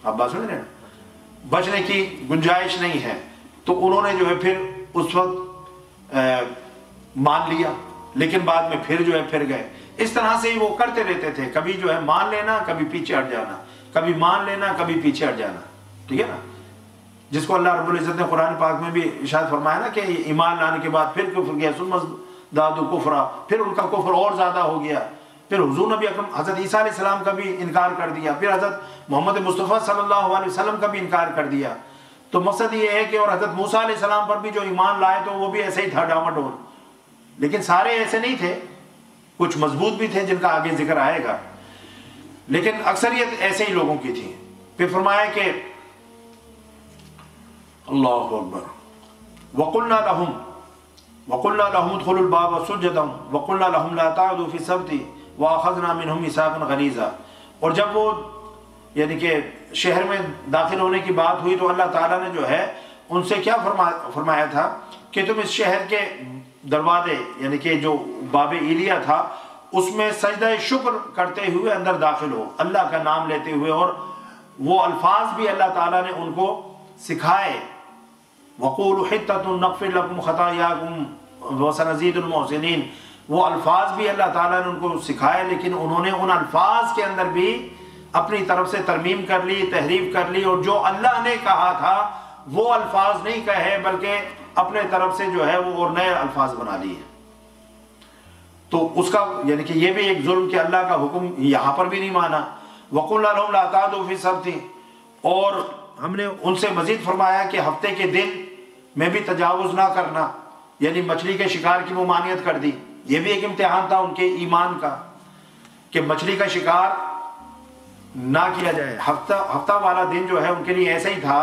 آپ بات سن رہے ہیں، بچنے کی گنجائش نہیں ہے۔ تو انہوں نے جو ہے پھر اس وقت مان لیا، لیکن بعد میں پھر جو ہے پھر گئے۔ اس طرح سے ہی وہ کرتے رہتے تھے، کبھی جو ہے مان لینا، کبھی پیچھے ہٹ جانا، کبھی مان لینا، کبھی پیچھے ہٹ جانا، ٹھیک ہے نا۔ جس کو اللہ رب العزت نے قرآن پاک میں بھی ارشاد فرمایا نا کہ ایمان لانے کے بعد پھر کفر کیا، ثم ازدادوا کفرا، پھر ان کا کفر اور زیادہ ہو گیا۔ پھر حضور نبی اکرم حضرت عیسیٰ علیہ السلام کا بھی انکار کر دیا، پھر حضرت محمد مصطفیٰ صلی اللہ علیہ وسلم کا بھی انکار کر دیا۔ تو مقصد یہ ہے کہ اور حضرت موسیٰ علیہ السلام پر بھی جو ایمان لائے تو وہ بھی ایسے ہی تھا ڈاواڈول، لیکن سارے ایسے نہیں تھے، کچھ مضبوط بھی تھے جن کا آگے ذکر آئے گا، لیکن اکثریت ایسے ہی لوگوں کی تھی۔ پھر فرمایا کہ اللہ اکبر، وَقُلْنَا لَهُمُ ادْخُلُوا الْبَابَ سُجَّدًا وَقُلْنَا لَهُمْ لَا تَعْدُوا فِي السَّبْتِ وَأَخَذْنَا مِنْهُمْ مِيثَاقًا غَلِيظًا۔ اور جب وہ یعنی کہ شہر میں داخل ہونے کی بات ہوئی تو اللہ تعالیٰ نے جو ہے ان سے کیا فرمایا تھا کہ تم اس شہر کے دروازے یعنی کہ جو باب ایلیا تھا اس میں سجدہ شکر کرتے ہوئے اندر داخل ہو، اللہ کا نام لیتے ہوئے، اور وہ الفاظ بھی اللہ تعالیٰ نے ان کو سکھائے، وَقُولُوا حِطَّةٌ نَغْفِرْ لَكُمْ خَطَايَاكُمْ وَسَنَزِيدُ الْمُحْسِنِينَ۔ وہ الفاظ بھی اللہ تعالیٰ نے ان کو سکھائے، لیکن انہوں نے ان الفاظ کے اندر بھی اپنی طرف سے ترمیم کر لی، تحریف کر لی، اور جو اللہ نے کہا تھا وہ الفاظ نہیں کہے بلکہ اپنے طرف سے جو ہے وہ اور نئے الفاظ بنا لیے۔ تو اس کا یعنی کہ یہ بھی ایک ظلم کہ اللہ کا حکم یہاں پر بھی نہیں مانا۔ وَقُلْنَا لَهُمْ لَا تَعْدُوا فِي السَّبْتِ، اور ہم نے ان سے مزید فرمایا کہ ہفتے کے دن میں بھی تجاوز نہ کرنا، یعنی مچھلی کے شکار کی ممانعت کر دی۔ یہ بھی ایک امتحان تھا ان کے ایمان کا کہ مچھلی کا شکار نہ کیا جائے۔ ہفتہ والا دن جو ہے ان کے لیے ایسا ہی تھا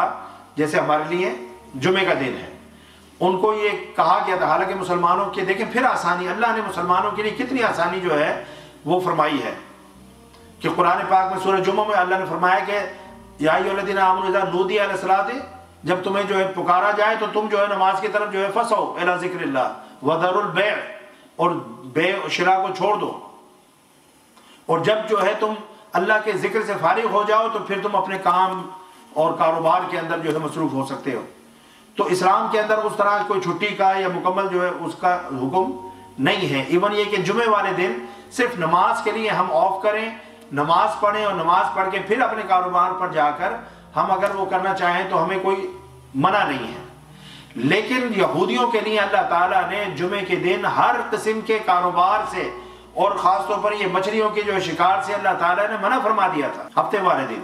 جیسے ہمارے لیے جمعے کا دن ہے۔ ان کو یہ کہا گیا تھا، حالانکہ مسلمانوں کے دیکھیں پھر آسانی، اللہ نے مسلمانوں کے لیے کتنی آسانی جو ہے وہ فرمائی ہے کہ قرآن پاک میں سورہ جمعہ میں اللہ نے فرمایا کہ یا ایھا الذین آمنوا اذا نودی للصلاۃ، جب تمہیں جو ہے پکارا جائے تو تم جو ہے نماز کی طرف جو ہے فسعوا الی ذکر اللہ وذروا البیع، اور بیع و شراء کو چھوڑ دو، اور جب جو ہے تم اللہ کے ذکر سے فارغ ہو جاؤ تو پھر تم اپنے کام اور کاروبار کے اندر جو ہے مصروف ہو سکتے ہو۔ تو اسلام کے اندر اس طرح کوئی چھٹی کا یا مکمل جو ہے اس کا حکم نہیں ہے۔ ایون یہ کہ جمعے والے دن صرف نماز کے لیے ہم آف کریں، نماز پڑھیں، اور نماز پڑھ کے پھر اپنے کاروبار پر جا کر ہم اگر وہ کرنا چاہیں تو ہمیں کوئی منع نہیں ہے۔ لیکن یہودیوں کے لیے اللہ تعالیٰ نے جمعے کے دن ہر قسم کے کاروبار سے اور خاص طور پر یہ مچھلیوں کے جو شکار سے اللہ تعالیٰ نے منع فرما دیا تھا۔ ہفتے والے دن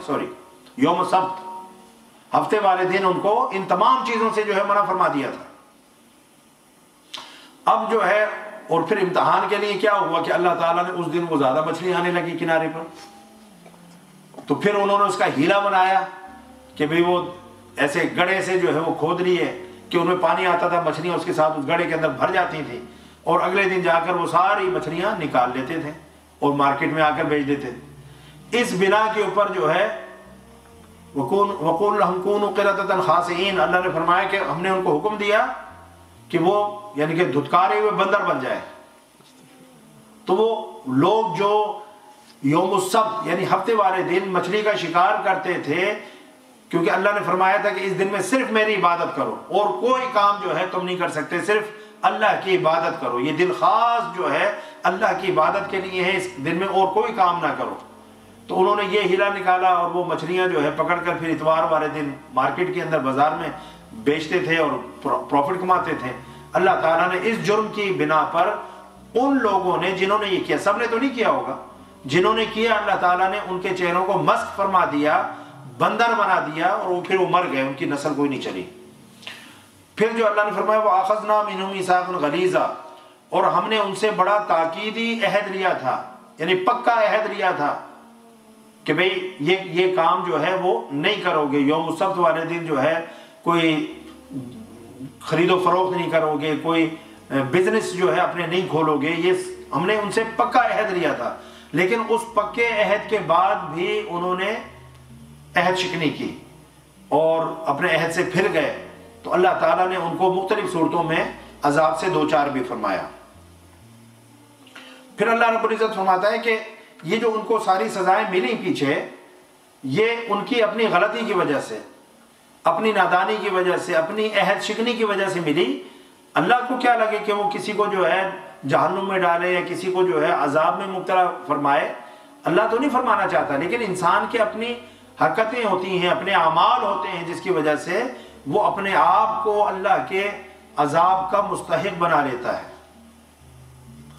یوم سبت، ہفتے والے دن ان کو ان تمام چیزوں سے جو ہے منع فرما دیا تھا۔ اب جو ہے اور پھر امتحان کے لیے کیا ہوا کہ اللہ تعالیٰ نے اس دن وہ زیادہ مچھلی آنے لگی کنارے پر، تو پھر انہوں نے اس کا ہیلا بنایا کہ بھئی وہ ایسے گڑھے سے جو ہے وہ کھود لیے کہ ان میں پانی آتا تھا، مچھلیاں اس کے ساتھ اس گڑھے کے اندر بھر جاتی تھیں، اور اگلے دن جا کر وہ ساری مچھلیاں نکال لیتے تھے اور مارکیٹ میں آ کر بیچ دیتے تھے۔ اس بنا کے اوپر جو ہے وَقُولْ لَهُمْ كُونُوا قِرَدَةً خَاسِئِينَ، اللہ نے فرمایا کہ ہم نے ان کو حکم دیا کہ وہ یعنی کہ دھتکارے ہوئے بندر بن جائے۔ تو وہ لوگ جو یوم السبت یعنی ہفتے والے دن مچھلی کا شکار کرتے تھے، کیونکہ اللہ نے فرمایا تھا کہ اس دن میں صرف میری عبادت کرو اور کوئی کام جو ہے تم نہیں کر سکتے، صرف اللہ کی عبادت کرو، یہ دن خاص جو ہے اللہ کی عبادت کے لیے ہے، اس دن میں اور کوئی کام نہ کرو۔ تو انہوں نے یہ ہیلا نکالا اور وہ مچھلیاں جو ہے پکڑ کر پھر اتوار والے دن مارکیٹ کے اندر بازار میں بیچتے تھے اور پروفٹ کماتے تھے۔ اللہ تعالیٰ نے اس جرم کی بنا پر ان لوگوں نے جنہوں نے یہ کیا، سب نے تو نہیں کیا ہوگا، جنہوں نے کیا اللہ تعالیٰ نے ان کے چہروں کو مسخ فرما دیا، بندر بنا دیا، اور پھر وہ مر گئے، ان کی نسل کوئی نہیں چلی۔ پھر جو اللہ نے فرمایا وَأَخَذْنَا مِنْهُمْ مِيثَاقًا غَلِيظًا، اور ہم نے ان سے بڑا تاکیدی عہد لیا تھا، یعنی پکا عہد لیا تھا کہ بھئی یہ کام جو ہے وہ نہیں کرو گے، یوم السبت والے دن جو ہے کوئی خرید و فروخت نہیں کرو گے، کوئی بزنس جو ہے اپنے نہیں کھولو گے، یہ ہم نے ان سے پکا عہد لیا تھا۔ لیکن اس پکے عہد کے بعد بھی انہوں نے عہد شکنی کی اور اپنے عہد سے پھر گئے، تو اللہ تعالیٰ نے ان کو مختلف صورتوں میں عذاب سے دوچار بھی فرمایا۔ پھر اللہ رب العزت فرماتا ہے کہ یہ جو ان کو ساری سزائیں ملی پیچھے، یہ ان کی اپنی غلطی کی وجہ سے، اپنی نادانی کی وجہ سے، اپنی عہد شکنی کی وجہ سے ملی۔ اللہ کو کیا لگے کہ وہ کسی کو جو ہے جہنم میں ڈالے یا کسی کو جو ہے عذاب میں مبتلا فرمائے، اللہ تو نہیں فرمانا چاہتا، لیکن انسان کے اپنی حرکتیں ہوتی ہیں، اپنے اعمال ہوتے ہیں، جس کی وجہ سے وہ اپنے آپ کو اللہ کے عذاب کا مستحق بنا لیتا ہے۔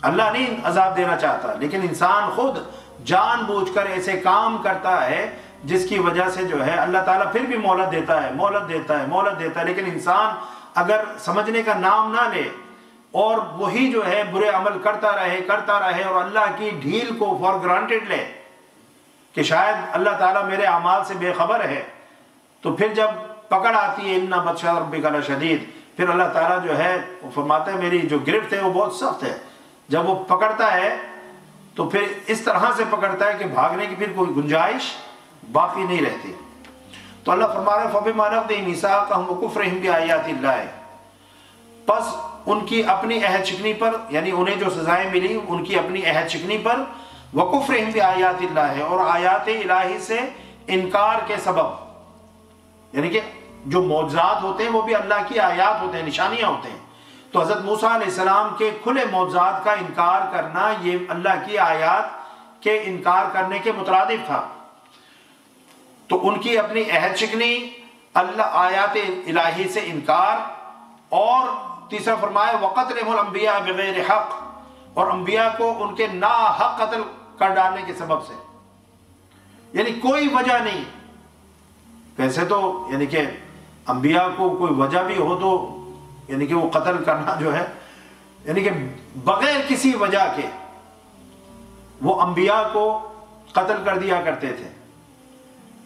اللہ نہیں عذاب دینا چاہتا، لیکن انسان خود جان بوجھ کر ایسے کام کرتا ہے جس کی وجہ سے جو ہے اللہ تعالیٰ پھر بھی مہلت دیتا ہے، مہلت دیتا ہے، مہلت دیتا ہے۔ لیکن انسان اگر سمجھنے کا نام نہ لے اور وہی جو ہے برے عمل کرتا رہے اور اللہ کی ڈھیل کو فار گرانٹیڈ لے کہ شاید اللہ تعالیٰ میرے اعمال سے بے خبر ہے، تو پھر جب پکڑ آتی ہے اِنَّ بَطْشَ رَبِّكَ لَشَدِيدٌ، پھر اللہ تعالیٰ جو ہے وہ فرماتا ہے میری جو گرفت ہے وہ بہت سخت ہے۔ جب وہ پکڑتا ہے تو پھر اس طرح سے پکڑتا ہے کہ بھاگنے کی پھر کوئی گنجائش باقی نہیں رہتی۔ تو اللہ فرما رہا ہے فَبِمَا نَقْضِهِمْ مِيثَاقَهُمْ وَكُفْرِهِمْ بِآيَاتِ اللَّهِ، پس ان کی اپنی عہد شکنی پر، یعنی انہیں جو سزائیں ملی ان کی اپنی عہد شکنی پر، وَكُفْرِهِمْ بِآيَاتِ اللَّهِ، اور آیات الہی سے انکار کے سبب، یعنی کہ جو معجزات ہوتے ہیں وہ بھی اللہ کی آیات ہوتے ہیں، نشانیاں ہوتے ہیں۔ تو حضرت موسیٰ علیہ السلام کے کھلے معجزات کا انکار کرنا یہ اللہ کی آیات کے انکار کرنے کے مترادف تھا۔ تو ان کی اپنی عہد شکنی، اللہ آیات الہی سے انکار، اور تیسرا فرمایا وَقَتْلِهِمُ الْأَنْبِيَاءَ بِغَيْرِ حَقٍّ، اور انبیاء کو ان کے ناحق قتل کر ڈالنے کے سبب سے، یعنی کوئی وجہ نہیں۔ ویسے تو یعنی کہ انبیاء کو کوئی وجہ بھی ہو تو یعنی کہ وہ قتل کرنا جو ہے یعنی کہ بغیر کسی وجہ کے وہ انبیاء کو قتل کر دیا کرتے تھے۔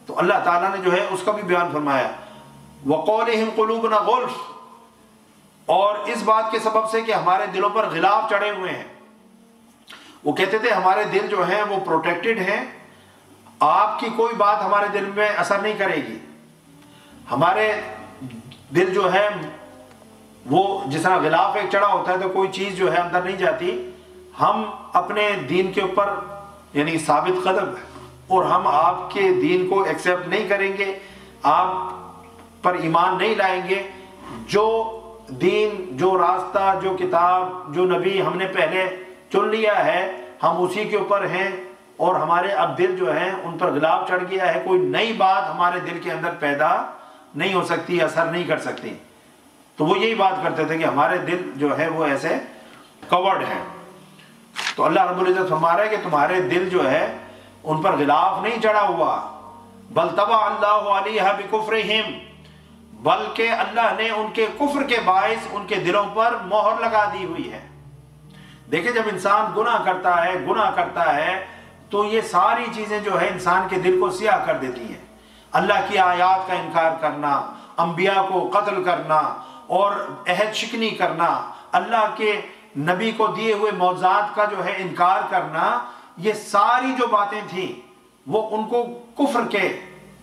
تو اللہ تعالیٰ نے جو ہے اس کا بھی بیان فرمایا وَقَوْلِهِمْ قُلُوبُنَا غُلْفٌ، اور اس بات کے سبب سے کہ ہمارے دلوں پر غلاف چڑھے ہوئے ہیں۔ وہ کہتے تھے ہمارے دل جو ہیں وہ پروٹیکٹڈ ہیں، آپ کی کوئی بات ہمارے دل میں اثر نہیں کرے گی، ہمارے دل جو ہے وہ جس طرح غلاف ایک چڑھا ہوتا ہے تو کوئی چیز جو ہے اندر نہیں جاتی، ہم اپنے دین کے اوپر یعنی ثابت قدم ہے اور ہم آپ کے دین کو ایکسیپٹ نہیں کریں گے، آپ پر ایمان نہیں لائیں گے۔ جو دین، جو راستہ، جو کتاب، جو نبی ہم نے پہلے چن لیا ہے ہم اسی کے اوپر ہیں، اور ہمارے اب دل جو ہیں ان پر غلاف چڑھ گیا ہے، کوئی نئی بات ہمارے دل کے اندر پیدا نہیں ہو سکتی، اثر نہیں کر سکتی۔ تو وہ یہی بات کرتے تھے کہ ہمارے دل جو ہے وہ ایسے کورڈ ہیں۔ تو اللہ رب العزت فرما رہا ہے کہ تمہارے دل جو ہے ان پر غلاف نہیں چڑھا ہوا، بل طبع اللہ علیہا بکفرہم، بلکہ اللہ نے ان کے کفر کے باعث ان کے دلوں پر مہر لگا دی ہوئی ہے۔ دیکھیں جب انسان گناہ کرتا ہے تو یہ ساری چیزیں جو ہے انسان کے دل کو سیاہ کر دیتی ہیں۔ اللہ کی آیات کا انکار کرنا، انبیاء کو قتل کرنا، اور عہد شکنی کرنا، اللہ کے نبی کو دیے ہوئے معجزات کا جو ہے انکار کرنا، یہ ساری جو باتیں تھیں وہ ان کو کفر کے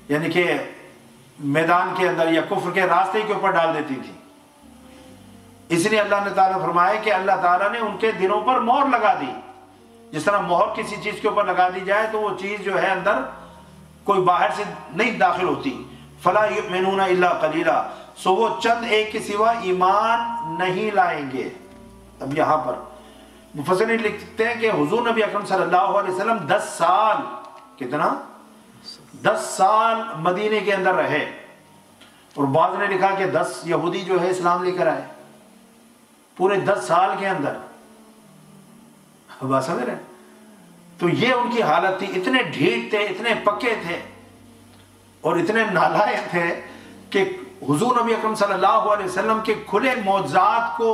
یعنی کہ میدان کے اندر یا کفر کے راستے کے اوپر ڈال دیتی تھی۔ اس لیے اللہ نے تعالیٰ فرمایا کہ اللہ تعالیٰ نے ان کے دلوں پر مہر لگا دی، جس طرح مہر کسی چیز کے اوپر لگا دی جائے تو وہ چیز جو ہے اندر کوئی باہر سے نہیں داخل ہوتی۔ فَلَا يُؤْمِنُونَ إِلَّا قَلِيلًا، سو وہ چند ایک کے سوا ایمان نہیں لائیں گے۔ اب یہاں پر مفسرین لکھتے ہیں کہ حضور نبی اکرم صلی اللہ علیہ وسلم 10 سال، کتنا؟ 10 سال مدینے کے اندر رہے، اور بعض نے لکھا کہ 10 یہودی جو ہے اسلام لے کر آئے پورے 10 سال کے اندر۔ بات سمجھ رہے ہیں؟ تو یہ ان کی حالت تھی، اتنے ڈھیٹ تھے، اتنے پکے تھے اور اتنے نالائق تھے کہ حضور نبی اکرم صلی اللہ علیہ وسلم کے کھلے معجزات کو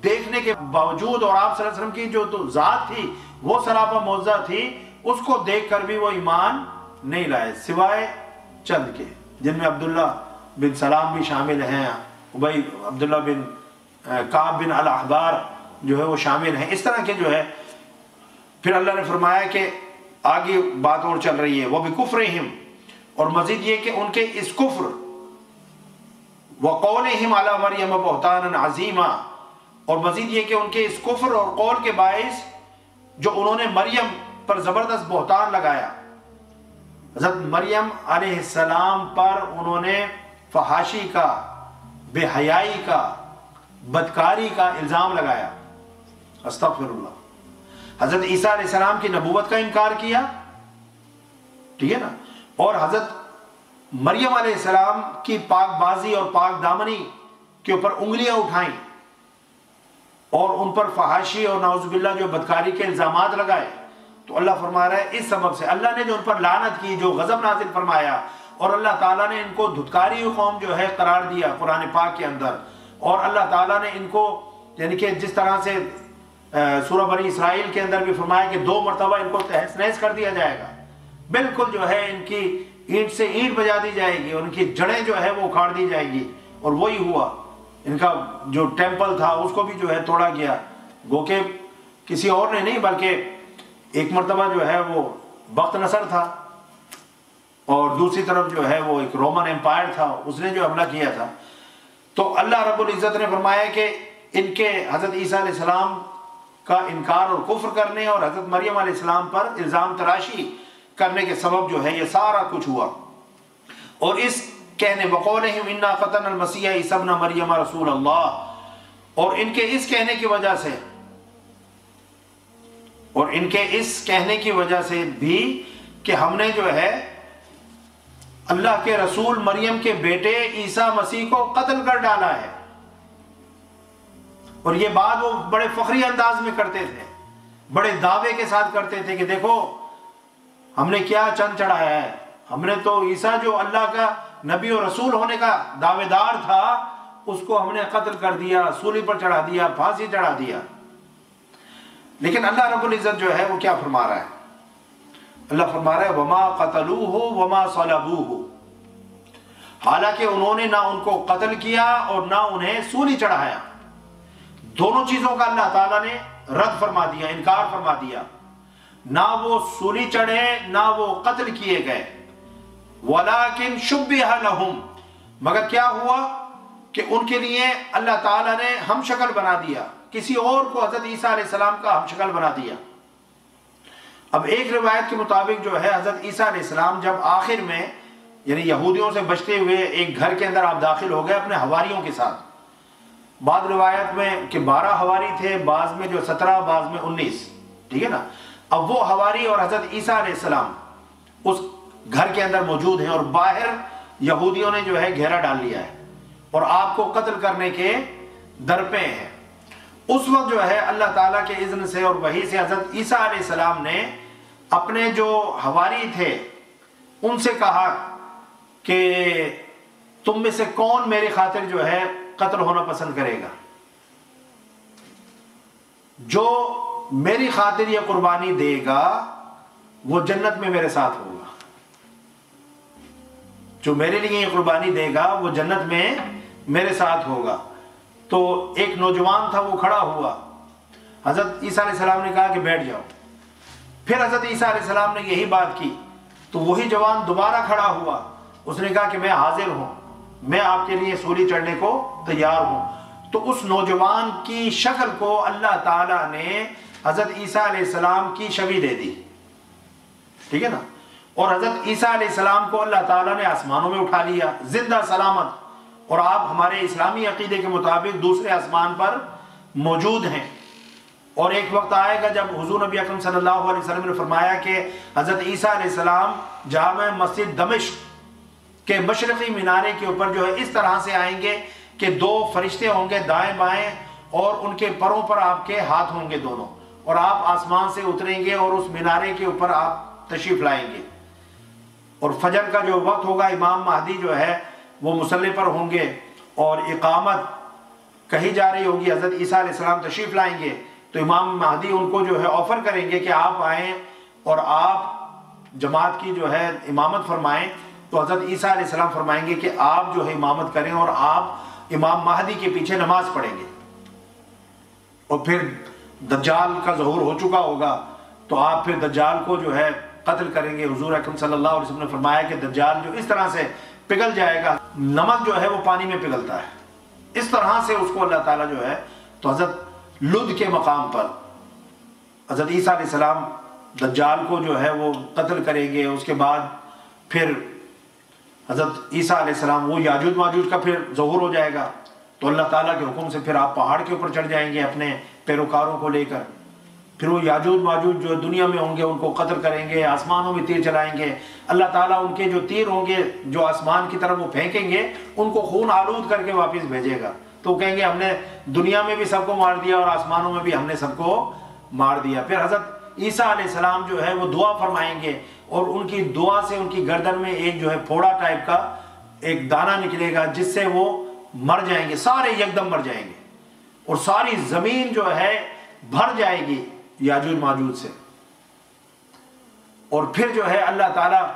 دیکھنے کے باوجود، اور آپ صلی اللہ علیہ وسلم کی جو تو ذات تھی وہ سراپا معجزہ تھی، اس کو دیکھ کر بھی وہ ایمان نہیں لائے، سوائے چند کے، جن میں عبداللہ بن سلام بھی شامل ہیں، عبداللہ بن کعب بن الاحبار جو ہے وہ شامل ہیں، اس طرح کے جو ہے۔ پھر اللہ نے فرمایا کہ آگے بات اور چل رہی ہے، وَبِكُفْرِهِمْ، اور مزید یہ کہ ان کے اس کفر، وَقَوْلِهِمْ عَلَى مَرْيَمَ بُهْتَانًا عَظِيمًا، اور مزید یہ کہ ان کے اس کفر اور قول کے باعث جو انہوں نے مریم پر زبردست بہتان لگایا، حضرت مریم علیہ السلام پر انہوں نے فحاشی کا، بے حیائی کا، بدکاری کا الزام لگایا، استغفر اللہ۔ حضرت عیسیٰ علیہ السلام کی نبوت کا انکار کیا، ٹھیک ہے نا، اور حضرت مریم علیہ السلام کی پاک بازی اور پاک دامنی کے اوپر انگلیاں اٹھائیں، اور ان پر فحاشی اور نعوذ باللہ جو بدکاری کے الزامات لگائے۔ تو اللہ فرما رہا ہے اس سبب سے اللہ نے جو ان پر لعنت کی، جو غضب نازل فرمایا، اور اللہ تعالیٰ نے ان کو دھتکاری ہوئی قوم جو ہے قرار دیا قرآن پاک کے اندر، اور اللہ تعالیٰ نے ان کو یعنی کہ جس طرح سے سورہ بنی اسرائیل کے اندر بھی فرمایا کہ 2 مرتبہ ان کو تہس نہس کر دیا جائے گا، بالکل جو ہے ان کی اینٹ سے اینٹ بجا دی جائے گی، ان کی جڑیں جو ہے وہ اکھاڑ دی جائے گی، اور وہی ہوا۔ ان کا جو ٹیمپل تھا اس کو بھی جو ہے توڑا گیا، گو کہ کسی اور نے نہیں بلکہ ایک مرتبہ جو ہے وہ بخت نصر تھا، اور دوسری طرف جو ہے وہ ایک رومن امپائر تھا، اس نے جو حملہ کیا تھا۔ تو اللہ رب العزت نے فرمایا کہ ان کے حضرت عیسیٰ علیہ السلام کا انکار اور کفر کرنے اور حضرت مریم علیہ السلام پر الزام تراشی کرنے کے سبب جو ہے یہ سارا کچھ ہوا۔ اور اس کہنے وقولہم انا قتلنا المسیح عیسی ابن مریم رسول اللہ، اور ان کے اس کہنے کی وجہ سے، اور ان کے اس کہنے کی وجہ سے بھی کہ ہم نے جو ہے اللہ کے رسول مریم کے بیٹے عیسیٰ مسیح کو قتل کر ڈالا ہے۔ اور یہ بات وہ بڑے فخری انداز میں کرتے تھے، بڑے دعوے کے ساتھ کرتے تھے کہ دیکھو ہم نے کیا چند چڑھایا ہے، ہم نے تو عیسیٰ جو اللہ کا نبی و رسول ہونے کا دعوے دار تھا اس کو ہم نے قتل کر دیا، سولی پر چڑھا دیا، پھانسی چڑھا دیا۔ لیکن اللہ رب العزت جو ہے وہ کیا فرما رہا ہے؟ اللہ فرما رہا ہے وما قتلوہ وما صلبوہ، حالانکہ انہوں نے نہ ان کو قتل کیا اور نہ انہیں سولی چڑھایا۔ دونوں چیزوں کا اللہ تعالیٰ نے رد فرما دیا، انکار فرما دیا، نہ وہ سولی چڑھے نہ وہ قتل کیے گئے۔ وَلَكِنْ شُبِّهَ لَهُمْ، مگر کیا ہوا کہ ان کے لیے اللہ تعالیٰ نے ہم شکل بنا دیا، کسی اور کو حضرت عیسیٰ علیہ السلام کا ہم شکل بنا دیا۔ اب ایک روایت کے مطابق جو ہے حضرت عیسیٰ علیہ السلام جب آخر میں یعنی یہودیوں سے بچتے ہوئے ایک گھر کے اندر آپ داخل ہو گئے اپنے حواریوں کے ساتھ، بعض روایت میں کہ 12 حواری تھے، بعض میں جو 17، بعض میں 19، ٹھیک ہے نا۔ اب وہ حواری اور حضرت عیسیٰ علیہ السلام اس گھر کے اندر موجود ہیں، اور باہر یہودیوں نے جو ہے گھیرا ڈال لیا ہے اور آپ کو قتل کرنے کے درپے ہیں۔ اس وقت جو ہے اللہ تعالیٰ کے اذن سے اور وحی سے حضرت عیسیٰ علیہ السلام نے اپنے جو حواری تھے ان سے کہا کہ تم میں سے کون میری خاطر جو ہے قتل ہونا پسند کرے گا؟ جو میری خاطر یہ قربانی دے گا وہ جنت میں میرے ساتھ ہوگا، جو میرے لیے یہ قربانی دے گا وہ جنت میں میرے ساتھ ہوگا۔ تو ایک نوجوان تھا وہ کھڑا ہوا، حضرت عیسیٰ علیہ السلام نے کہا کہ بیٹھ جاؤ، پھر حضرت عیسیٰ علیہ السلام نے یہی بات کی تو وہی جوان دوبارہ کھڑا ہوا، اس نے کہا کہ میں حاضر ہوں، میں آپ کے لیے سولی چڑھنے کو تیار ہوں۔ تو اس نوجوان کی شکل کو اللہ تعالیٰ نے حضرت عیسیٰ علیہ السلام کی شبیہ دے دی، ٹھیک ہے نا، اور حضرت عیسیٰ علیہ السلام کو اللہ تعالیٰ نے آسمانوں میں اٹھا لیا زندہ سلامت، اور آپ ہمارے اسلامی عقیدے کے مطابق دوسرے آسمان پر موجود ہیں۔ اور ایک وقت آئے گا جب حضور نبی اکرم صلی اللہ علیہ وسلم نے فرمایا کہ حضرت عیسیٰ علیہ السلام جامع مسجد دمشق کے مشرقی مینارے کے اوپر جو ہے اس طرح سے آئیں گے کہ دو فرشتے ہوں گے دائیں بائیں، اور ان کے پروں پر آپ کے ہاتھ ہوں گے دونوں، اور آپ آسمان سے اتریں گے اور اس مینارے کے اوپر آپ تشریف لائیں گے، اور فجر کا جو وقت ہوگا امام مہدی جو ہے وہ مصلی پر ہوں گے اور اقامت کہی جا رہی ہوگی، حضرت عیسیٰ علیہ السلام تشریف لائیں گے تو امام مہدی ان کو جو ہے آفر کریں گے کہ آپ آئیں اور آپ جماعت کی جو ہے امامت فرمائیں، تو حضرت عیسیٰ علیہ السلام فرمائیں گے کہ آپ جو ہے امامت کریں اور آپ امام مہدی کے پیچھے نماز پڑھیں گے، اور پھر دجال کا ظہور ہو چکا ہوگا تو آپ پھر دجال کو جو ہے قتل کریں گے۔ حضور اکرم صلی اللہ علیہ وسلم نے فرمایا کہ دجال جو اس طرح سے پگھل جائے گا، نمک جو ہے وہ پانی میں پگھلتا ہے، اس طرح سے اس کو اللہ تعالیٰ جو ہے، تو حضرت لد کے مقام پر حضرت عیسیٰ علیہ السلام دجال کو جو ہے وہ قتل کریں گے، اس کے بعد پھر حضرت عیسیٰ علیہ السلام وہ یاجوج ماجوج کا پھر ظہور ہو جائے گا، تو اللہ تعالیٰ کے حکم سے پھر آپ پہاڑ کے اوپر چڑھ جائیں گے اپنے پیروکاروں کو لے کر، پھر وہ یاجوج ماجوج جو دنیا میں ہوں گے ان کو قتل کریں گے، آسمانوں میں تیر چلائیں گے، اللہ تعالیٰ ان کے جو تیر ہوں گے جو آسمان کی طرف وہ پھینکیں گے ان کو خون آلود کر کے واپس بھیجے گا، تو کہیں گے ہم نے دنیا میں بھی سب کو مار دیا اور آسمانوں میں بھی ہم نے سب کو مار دیا۔ پھر حضرت عیسیٰ علیہ السلام جو ہے وہ دعا فرمائیں گے اور ان کی دعا سے ان کی گردن میں ایک جو ہے پھوڑا ٹائپ کا ایک دانہ نکلے گا جس سے وہ مر جائیں گے، سارے یکدم مر جائیں گے، اور ساری زمین جو ہے بھر جائے گی یاجوج ماجوج سے، اور پھر جو ہے اللہ تعالیٰ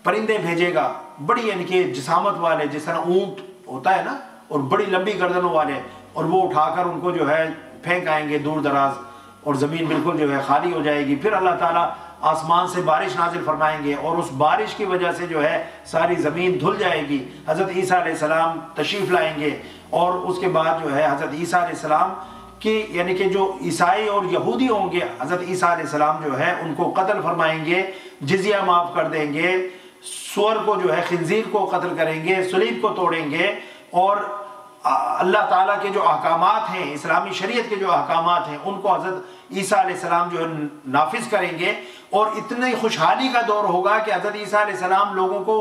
پرندے بھیجے گا بڑی یعنی کہ جسامت والے، جس طرح اونٹ ہوتا ہے نا، اور بڑی لمبی گردنوں والے، اور وہ اٹھا کر ان کو جو ہے پھینک آئیں گے دور دراز، اور زمین بالکل جو ہے خالی ہو جائے گی۔ پھر اللہ تعالیٰ آسمان سے بارش نازل فرمائیں گے اور اس بارش کی وجہ سے جو ہے ساری زمین دھل جائے گی، حضرت عیسیٰ علیہ السلام تشریف لائیں گے، اور اس کے بعد جو ہے حضرت عیسیٰ علیہ السلام کی یعنی کہ جو عیسائی اور یہودی ہوں گے حضرت عیسیٰ علیہ السلام جو ہے ان کو قتل فرمائیں گے، جزیہ معاف کر دیں گے، سور کو جو ہے خنزیر کو قتل کریں گے، صلیب کو توڑیں گے، اور اللہ تعالیٰ کے جو احکامات ہیں، اسلامی شریعت کے جو احکامات ہیں ان کو حضرت عیسیٰ علیہ السلام جو ہے نافذ کریں گے، اور اتنی خوشحالی کا دور ہوگا کہ حضرت عیسیٰ علیہ السلام لوگوں کو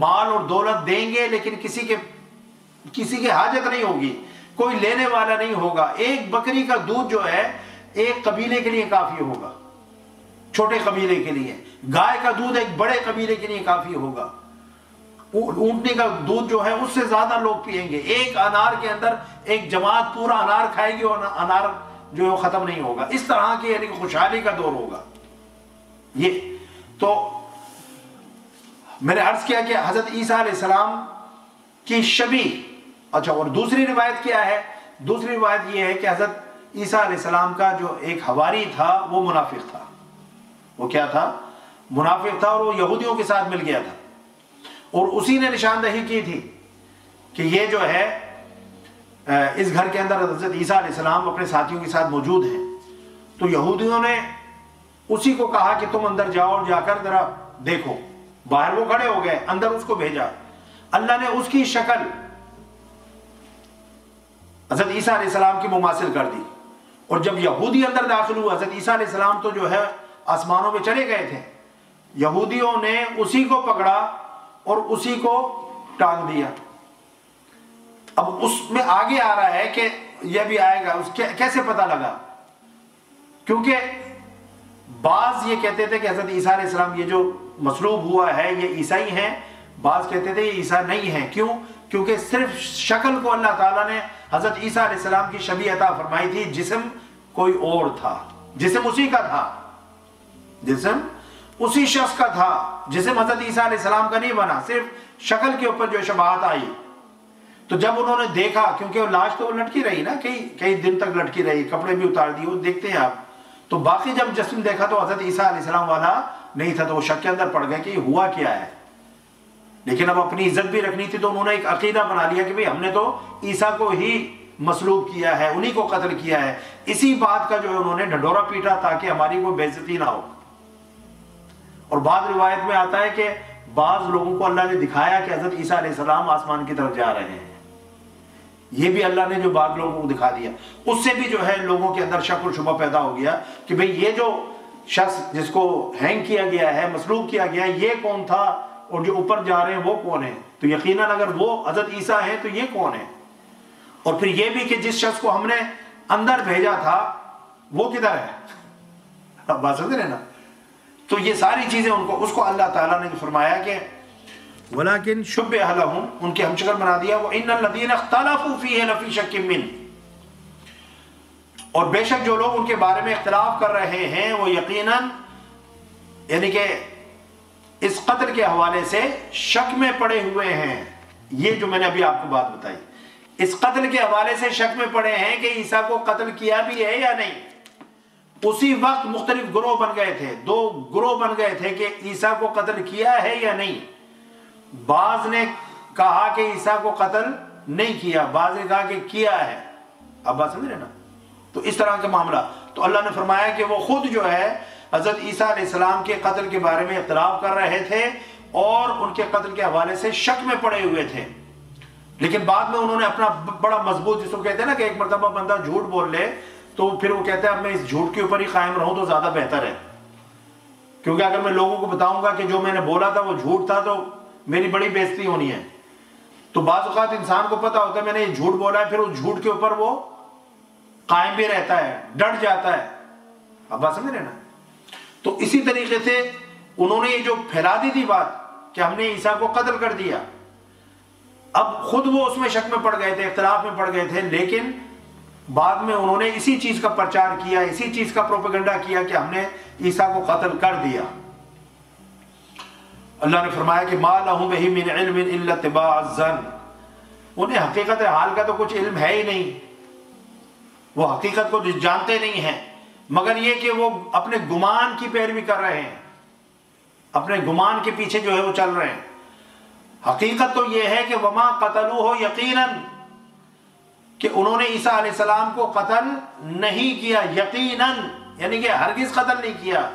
مال اور دولت دیں گے لیکن کسی کے حاجت نہیں ہوگی، کوئی لینے والا نہیں ہوگا، ایک بکری کا دودھ جو ہے ایک قبیلے کے لیے کافی ہوگا، چھوٹے قبیلے کے لیے، گائے کا دودھ ایک بڑے قبیلے کے لیے کافی ہوگا، اونٹنی کا دودھ جو ہے اس سے زیادہ لوگ پئیں گے، ایک انار کے اندر ایک جماعت پورا انار کھائے گی اور انار جو ہے ختم نہیں ہوگا، اس طرح کی یعنی خوشحالی کا دور ہوگا۔ یہ تو میں نے عرض کیا کہ حضرت عیسیٰ علیہ السلام کی شبیہ۔ اچھا، اور دوسری روایت کیا ہے؟ دوسری روایت یہ ہے کہ حضرت عیسیٰ علیہ السلام کا جو ایک حواری تھا وہ منافق تھا۔ وہ کیا تھا؟ منافق تھا، اور وہ یہودیوں کے ساتھ مل گیا تھا، اور اسی نے نشاندہی کی تھی کہ یہ جو ہے اس گھر کے اندر حضرت عیسیٰ علیہ السلام اپنے ساتھیوں کے ساتھ موجود ہیں۔ تو یہودیوں نے اسی کو کہا کہ تم اندر جاؤ اور جا کر ذرا دیکھو، باہر وہ کھڑے ہو گئے، اندر اس کو بھیجا، اللہ نے اس کی شکل حضرت عیسیٰ علیہ السلام کی مماثل کر دی، اور جب یہودی اندر داخل ہوئے، حضرت عیسیٰ علیہ السلام تو جو ہے آسمانوں میں چلے گئے تھے، یہودیوں نے اسی کو پکڑا اور اسی کو ٹانگ دیا۔ اب اس میں آگے آ رہا ہے کہ یہ بھی آئے گا، اس کیسے پتہ لگا؟ کیونکہ بعض یہ کہتے تھے کہ حضرت عیسیٰ علیہ السلام یہ جو مصلوب ہوا ہے یہ عیسائی ہیں، بعض کہتے تھے یہ عیسیٰ نہیں ہیں۔ کیوں؟ کیونکہ صرف شکل کو اللہ تعالیٰ نے حضرت عیسیٰ علیہ السلام کی شبیہ عطا فرمائی تھی، جسم کوئی اور تھا، جسم اسی کا تھا، جسم اسی شخص کا تھا، جسم حضرت عیسیٰ علیہ السلام کا نہیں بنا، صرف شکل کے اوپر جو شباہت آئی۔ تو جب انہوں نے دیکھا، کیونکہ وہ لاش تو لٹکی رہی نا، کئی دن تک لٹکی رہی، کپڑے بھی اتار دیے، وہ دیکھتے ہیں آپ، تو باقی جب جسم دیکھا تو حضرت عیسیٰ علیہ السلام والا نہیں تھا، تو وہ شک کے اندر پڑ گئے کہ یہ ہوا کیا ہے. لیکن اب اپنی عزت بھی رکھنی تھی، تو انہوں نے ایک عقیدہ بنا لیا کہ ہم نے تو عیسیٰ کو ہی مصلوب کیا ہے، انہی کو قتل کیا ہے. اسی بات کا جو ہے انہوں نے ڈھنڈورا پیٹا تاکہ ہماری کوئی بے عزتی نہ ہو. اور بعض روایت میں آتا ہے کہ بعض لوگوں کو اللہ نے دکھایا کہ حضرت عیسیٰ علیہ السلام آسمان کی طرف جا رہے ہیں. یہ بھی اللہ نے جو بعض لوگوں کو دکھا دیا، اس سے بھی جو ہے لوگوں کے اندر شک و شبہ پیدا ہو گیا کہ بھئی یہ جو شخص جس کو ہینگ کیا گیا ہے، مصلوب کیا گیا ہے، یہ کون تھا، اور جو اوپر جا رہے ہیں وہ کون ہیں؟ تو یقیناً اگر وہ حضرت عیسیٰ ہیں تو یہ کون ہے؟ اور پھر یہ بھی کہ جس شخص کو ہم نے اندر بھیجا تھا وہ کدھر ہے؟ اب بات سمجھ رہے نا؟ تو یہ ساری چیزیں اس کو اللہ تعالیٰ نے فرمایا کہ وَلَكِنْ شُبِّهَ لَهُمْ، ان کے ہم شکل بنا دیا، وَإِنَّ الَّذِينَ اخْتَلَفُوا فِيهِ لَفِي شَكٍّ مِّنْهُ، اور بے شک جو لوگ ان کے بارے میں اختلاف کر رہے ہیں وہ یقیناً یعنی کہ اس قتل کے حوالے سے شک میں پڑے ہوئے ہیں. یہ جو میں نے ابھی آپ کو بات بتائی، اس قتل کے حوالے سے شک میں پڑے ہیں کہ عیسیٰ کو قتل کیا بھی ہے یا نہیں. اسی وقت مختلف گروہ بن گئے تھے، دو گروہ بن گئے تھے کہ عیسیٰ کو قتل کیا ہے یا نہیں. بعض نے کہا کہ عیسیٰ کو قتل نہیں کیا، بعض نے کہا کہ کیا ہے. اب بات سمجھ رہے نا؟ تو اس طرح کا معاملہ. تو اللہ نے فرمایا کہ وہ خود جو ہے حضرت عیسیٰ علیہ السلام کے قتل کے بارے میں اختلاف کر رہے تھے اور ان کے قتل کے حوالے سے شک میں پڑے ہوئے تھے. لیکن بعد میں انہوں نے اپنا بڑا مضبوط، جس کو کہتے ہیں نا کہ ایک مرتبہ بندہ جھوٹ بول لے تو پھر وہ کہتا ہے اب میں اس جھوٹ کے اوپر ہی قائم رہوں تو زیادہ بہتر ہے، کیونکہ اگر میں لوگوں کو بتاؤں گا کہ جو میں نے بولا تھا وہ جھوٹ تھا تو میری بڑی بے عزتی ہونی ہے. تو بعض اوقات انسان کو پتا ہوتا ہے میں نے یہ جھوٹ بولا ہے، پھر اس جھوٹ کے اوپر وہ قائم بھی رہتا ہے، ڈٹ جاتا ہے. اب بات سمجھ رہے نا؟ تو اسی طریقے سے انہوں نے یہ جو پھیلا دی تھی بات کہ ہم نے عیسیٰ کو قتل کر دیا، اب خود وہ اس میں شک میں پڑ گئے تھے، اختلاف میں پڑ گئے تھے، لیکن بعد میں انہوں نے اسی چیز کا پرچار کیا، اسی چیز کا پروپیگنڈا کیا کہ ہم نے عیسیٰ کو قتل کر دیا. اللہ نے فرمایا کہ مَا لَهُمْ بِهِ مِنْ عِلْمٍ إِلَّا اتِّبَاعَ الظَّنِّ، انہیں حقیقت حال کا تو کچھ علم ہے ہی نہیں، وہ حقیقت کو جانتے نہیں ہیں، مگر یہ کہ وہ اپنے گمان کی پیروی کر رہے ہیں، اپنے گمان کے پیچھے جو ہے وہ چل رہے ہیں. حقیقت تو یہ ہے کہ وما قتلوہ یقیناً، کہ انہوں نے عیسیٰ علیہ السلام کو قتل نہیں کیا، یقیناً یعنی کہ ہرگز قتل نہیں کیا،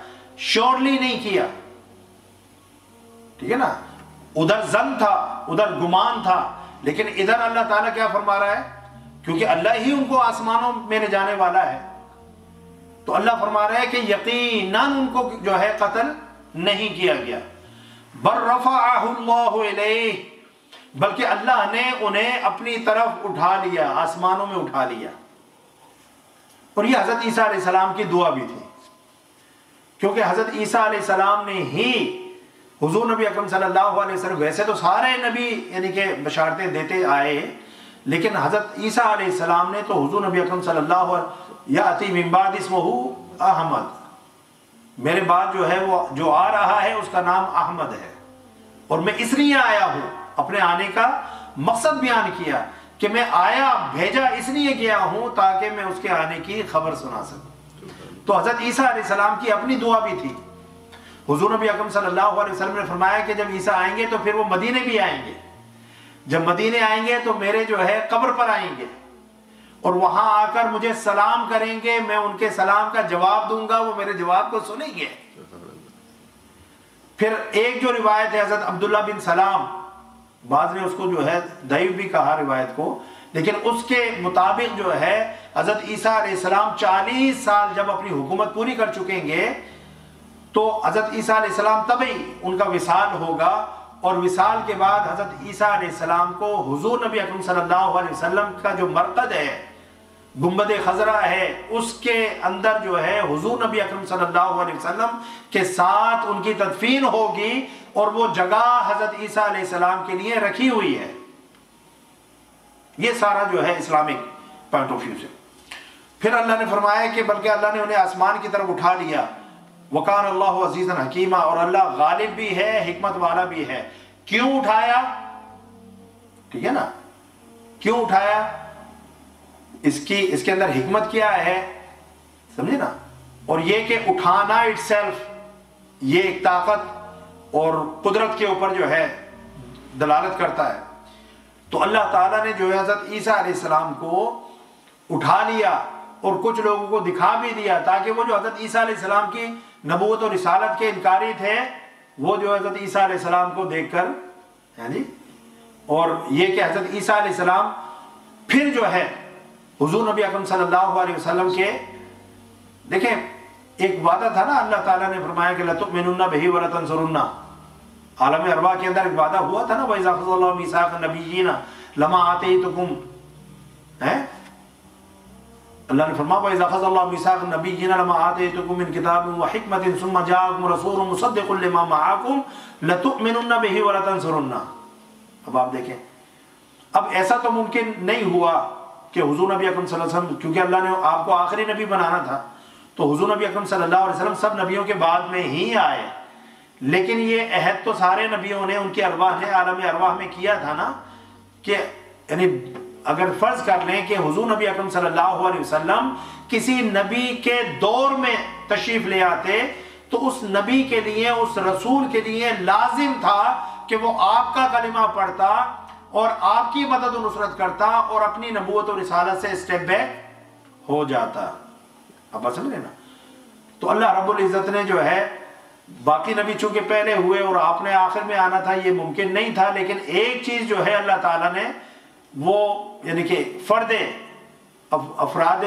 شورلی نہیں کیا. ٹھیک ہے نا؟ ادھر ظن تھا، ادھر گمان تھا، لیکن ادھر اللہ تعالیٰ کیا فرما رہا ہے؟ کیونکہ اللہ ہی ان کو آسمانوں میں لے جانے والا ہے، تو اللہ فرما رہا ہے کہ یقیناً ان کو جو ہے قتل نہیں کیا گیا. بل رفعہ اللہ الیہ، بلکہ اللہ نے انہیں اپنی طرف اٹھا لیا، آسمانوں میں اٹھا لیا. اور یہ حضرت عیسیٰ علیہ السلام کی دعا بھی تھی، کیونکہ حضرت عیسیٰ علیہ السلام نے ہی حضور نبی اکرم صلی اللہ علیہ وسلم، ویسے تو سارے نبی یعنی کہ بشارتیں دیتے آئے، لیکن حضرت عیسیٰ علیہ السلام نے تو حضور نبی اکرم صلی اللہ علیہ وسلم یاتی من بعد اسمہ احمد، میرے بعد جو ہے وہ جو آ رہا ہے اس کا نام احمد ہے، اور میں اس لیے آیا ہوں، اپنے آنے کا مقصد بیان کیا کہ میں آیا بھیجا اس لیے گیا ہوں تاکہ میں اس کے آنے کی خبر سنا سکوں. تو حضرت عیسیٰ علیہ السلام کی اپنی دعا بھی تھی. حضور نبی اکرم صلی اللہ علیہ وسلم نے فرمایا کہ جب عیسیٰ آئیں گے تو پھر وہ مدینے بھی آئیں گے، جب مدینے آئیں گے تو میرے جو ہے قبر پر آئیں گے اور وہاں آ کر مجھے سلام کریں گے، میں ان کے سلام کا جواب دوں گا، وہ میرے جواب کو سنیں گے. پھر ایک جو روایت ہے حضرت عبداللہ بن سلام، بعض نے اس کو جو ہے ضعیف بھی کہا روایت کو، لیکن اس کے مطابق جو ہے حضرت عیسیٰ علیہ السلام 40 سال جب اپنی حکومت پوری کر چکیں گے تو حضرت عیسیٰ علیہ السلام تبھی ان کا وصال ہوگا، اور وصال کے بعد حضرت عیسیٰ علیہ السلام کو حضور نبی اکرم صلی اللہ علیہ وسلم کا جو مرقد ہے، گنبد خضرا ہے، اس کے اندر جو ہے حضور نبی اکرم صلی اللہ علیہ وسلم کے ساتھ ان کی تدفین ہوگی، اور وہ جگہ حضرت عیسیٰ علیہ السلام کے لیے رکھی ہوئی ہے. یہ سارا جو ہے اسلامک پوائنٹ آف ویو سے. پھر اللہ نے فرمایا کہ بلکہ اللہ نے انہیں آسمان کی طرف اٹھا لیا. وَقَانَ اللَّهُ عَزِيزًا حَكِيمًا، اور اللہ غالب بھی ہے، حکمت والا بھی ہے. کیوں اٹھایا؟ ٹھیک ہے نا؟ کیوں اٹھایا؟ اس کے اندر حکمت کیا ہے، سمجھے نا؟ اور یہ کہ اٹھانا اٹ سیلف یہ ایک طاقت اور قدرت کے اوپر جو ہے دلالت کرتا ہے۔ تو اللہ تعالیٰ نے جو ہے حضرت عیسیٰ علیہ السلام کو اٹھا لیا اور کچھ لوگوں کو دکھا بھی دیا، تاکہ وہ جو حضرت عیسیٰ علیہ السلام کی نبوت اور رسالت کے انکاری تھے وہ جو حضرت عیسیٰ علیہ السلام کو دیکھ کر اور یہ کہ حضرت عیسیٰ علیہ السلام پھر جو ہے حضور نبی اکرم صلی اللہ علیہ وسلم کے، دیکھیں ایک وعدہ تھا نا، اللہ تعالیٰ نے فرمایا کہ لَتُؤْمِنُنَّ بِهِ وَلَتَنْصُرُنَّ، عالم ارواح کے اندر ایک وعدہ ہوا تھا نا، وَإِذَا أَخَذَ اللَّهُ مِيثَاقَ النَّبِيِّينَ لَمَا آتَيْتُكُمْ، اللہ نے فرمایا وَإِذَا أَخَذَ اللَّهُ مِيثَاقَ النَّبِيِّينَ لَمَا آتَيْتُكُمْ مِنْ كِتَابٍ وَحِكْمَةٍ ثُمَّ جَاءَكُمْ رَسُولٌ مُصَدِّقٌ لِمَا مَعَكُمْ لَتُؤْمِنُنَّ بِهِ وَلَتَنْصُرُنَّ۔ اب آپ دیکھیں، اب ایسا تو ممکن نہیں ہوا کہ حضور نبی اکرم صلی اللہ علیہ وسلم، کیونکہ اللہ نے آپ کو آخری نبی بنانا تھا، تو حضور نبی اکرم صلی اللہ علیہ وسلم سب نبیوں کے بعد میں ہی آئے، لیکن یہ عہد تو سارے نبیوں نے، ان کے ارواح نے عالم ارواح میں کیا تھا نا، کہ یعنی اگر فرض کر لیں کہ حضور نبی اکرم صلی اللہ علیہ وسلم کسی نبی کے دور میں تشریف لے آتے تو اس نبی کے لیے، اس رسول کے لیے لازم تھا کہ وہ آپ کا کلمہ پڑھتا اور آپ کی مدد و نصرت کرتا اور اپنی نبوت و رسالت سے اسٹیپ بیک ہو جاتا۔ اب بات سمجھ رہے نا؟ تو اللہ رب العزت نے جو ہے، باقی نبی چونکہ پہلے ہوئے اور آپ نے آخر میں آنا تھا، یہ ممکن نہیں تھا، لیکن ایک چیز جو ہے اللہ تعالیٰ نے وہ یعنی کہ فرد افراد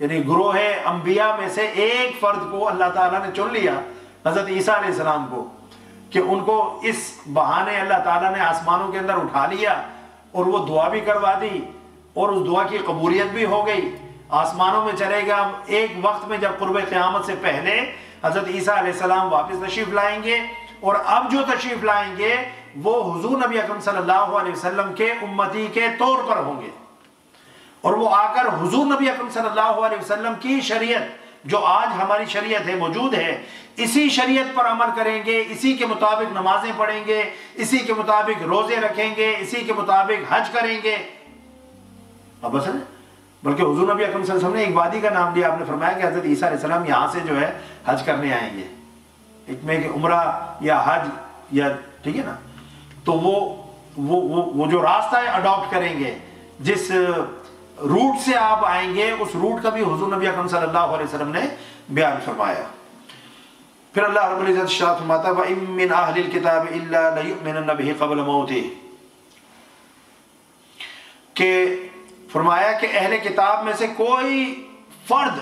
یعنی گروہ انبیاء میں سے ایک فرد کو اللہ تعالیٰ نے چن لیا، حضرت عیسیٰ علیہ السلام کو، کہ ان کو اس بہانے اللہ تعالیٰ نے آسمانوں کے اندر اٹھا لیا اور وہ دعا بھی کروا دی اور اس دعا کی قبولیت بھی ہو گئی، آسمانوں میں چلے گا۔ ایک وقت میں جب قرب قیامت سے پہلے حضرت عیسیٰ علیہ السلام واپس تشریف لائیں گے، اور اب جو تشریف لائیں گے وہ حضور نبی اکرم صلی اللہ علیہ وسلم کے امتی کے طور پر ہوں گے، اور وہ آ کر حضور نبی اکرم صلی اللہ علیہ وسلم کی شریعت جو آج ہماری شریعت ہے، موجود ہے، اسی شریعت پر عمل کریں گے، اسی کے مطابق نمازیں پڑھیں گے، اسی کے مطابق روزے رکھیں گے، اسی کے مطابق حج کریں گے۔ اب بس ہے، بلکہ حضور نبی اکرم صلی اللہ علیہ وسلم نے ایک وادی کا نام لیا، آپ نے فرمایا کہ حضرت عیسیٰ علیہ السلام یہاں سے جو ہے حج کرنے آئیں گے، ایک میں کہ عمرہ یا حج یا ٹھیک ہے نا، تو وہ جو راستہ ہے اڈاپٹ کریں گے، جس روٹ سے آپ آئیں گے اس روٹ کا بھی حضور نبی اکرم صلی اللہ علیہ وسلم نے بیان فرمایا۔ پھر اللہ رب العزت ارشاد فرماتا ہے وَإِن مِّنْ أَهْلِ الْكِتَابِ إِلَّا لَيُؤْمِنَنَّ بِهِ قَبْلَ مَوْتِهِ، کہ فرمایا کہ اہل کتاب میں سے کوئی فرد،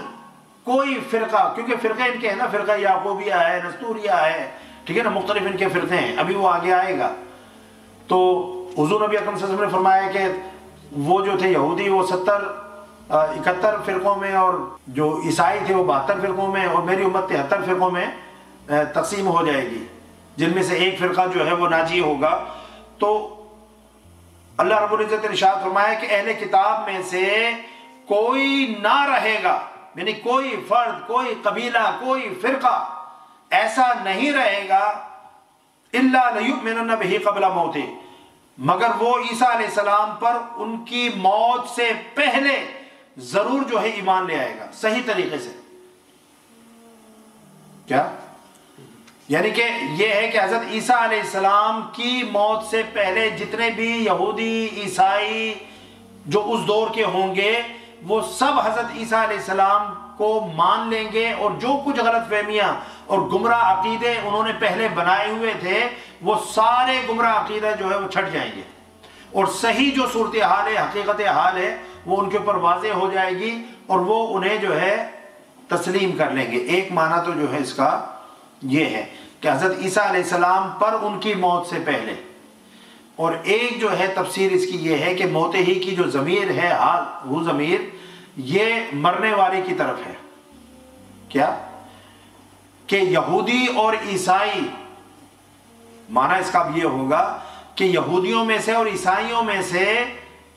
کوئی فرقہ، کیونکہ فرقے ان کے ہیں نا، فرقہ یعقوبیہ ہے، نستوریہ ہے، ٹھیک ہے نا، مختلف ان کے فرقے ہیں، ابھی وہ آگے آئے گا۔ تو حضور نبی اکرم صلی اللہ علیہ وسلم نے فرمایا کہ وہ جو تھے یہودی وہ 71 فرقوں میں، اور جو عیسائی تھے وہ 72 فرقوں میں، اور میری امت 73 فرقوں میں تقسیم ہو جائے گی، جن میں سے ایک فرقہ جو ہے وہ ناجی ہوگا۔ تو اللہ رب العزت نے ارشاد فرمایا کہ اہل کتاب میں سے کوئی نہ رہے گا، یعنی کوئی فرد، کوئی قبیلہ، کوئی فرقہ ایسا نہیں رہے گا الا لیؤمنن بہ قبل موتہ، مگر وہ عیسیٰ علیہ السلام پر ان کی موت سے پہلے ضرور جو ہے ایمان لے آئے گا، صحیح طریقے سے۔ کیا یعنی کہ یہ ہے کہ حضرت عیسیٰ علیہ السلام کی موت سے پہلے جتنے بھی یہودی، عیسائی جو اس دور کے ہوں گے، وہ سب حضرت عیسیٰ علیہ السلام کو مان لیں گے، اور جو کچھ غلط فہمیاں اور گمراہ عقیدے انہوں نے پہلے بنائے ہوئے تھے وہ سارے گمراہ عقیدے جو ہے وہ چھٹ جائیں گے، اور صحیح جو صورتحال ہے، حقیقت حال ہے، وہ ان کے اوپر واضح ہو جائے گی، اور وہ انہیں جو ہے تسلیم کر لیں گے۔ ایک معنی تو جو ہے اس کا یہ ہے کہ حضرت عیسیٰ علیہ السلام پر ان کی موت سے پہلے، اور ایک جو ہے تفسیر اس کی یہ ہے کہ موت ہی کی جو ضمیر ہے، حال وہ ضمیر یہ مرنے والے کی طرف ہے۔ کیا کہ یہودی اور عیسائی، معنی اس کا بھی یہ ہوگا کہ یہودیوں میں سے اور عیسائیوں میں سے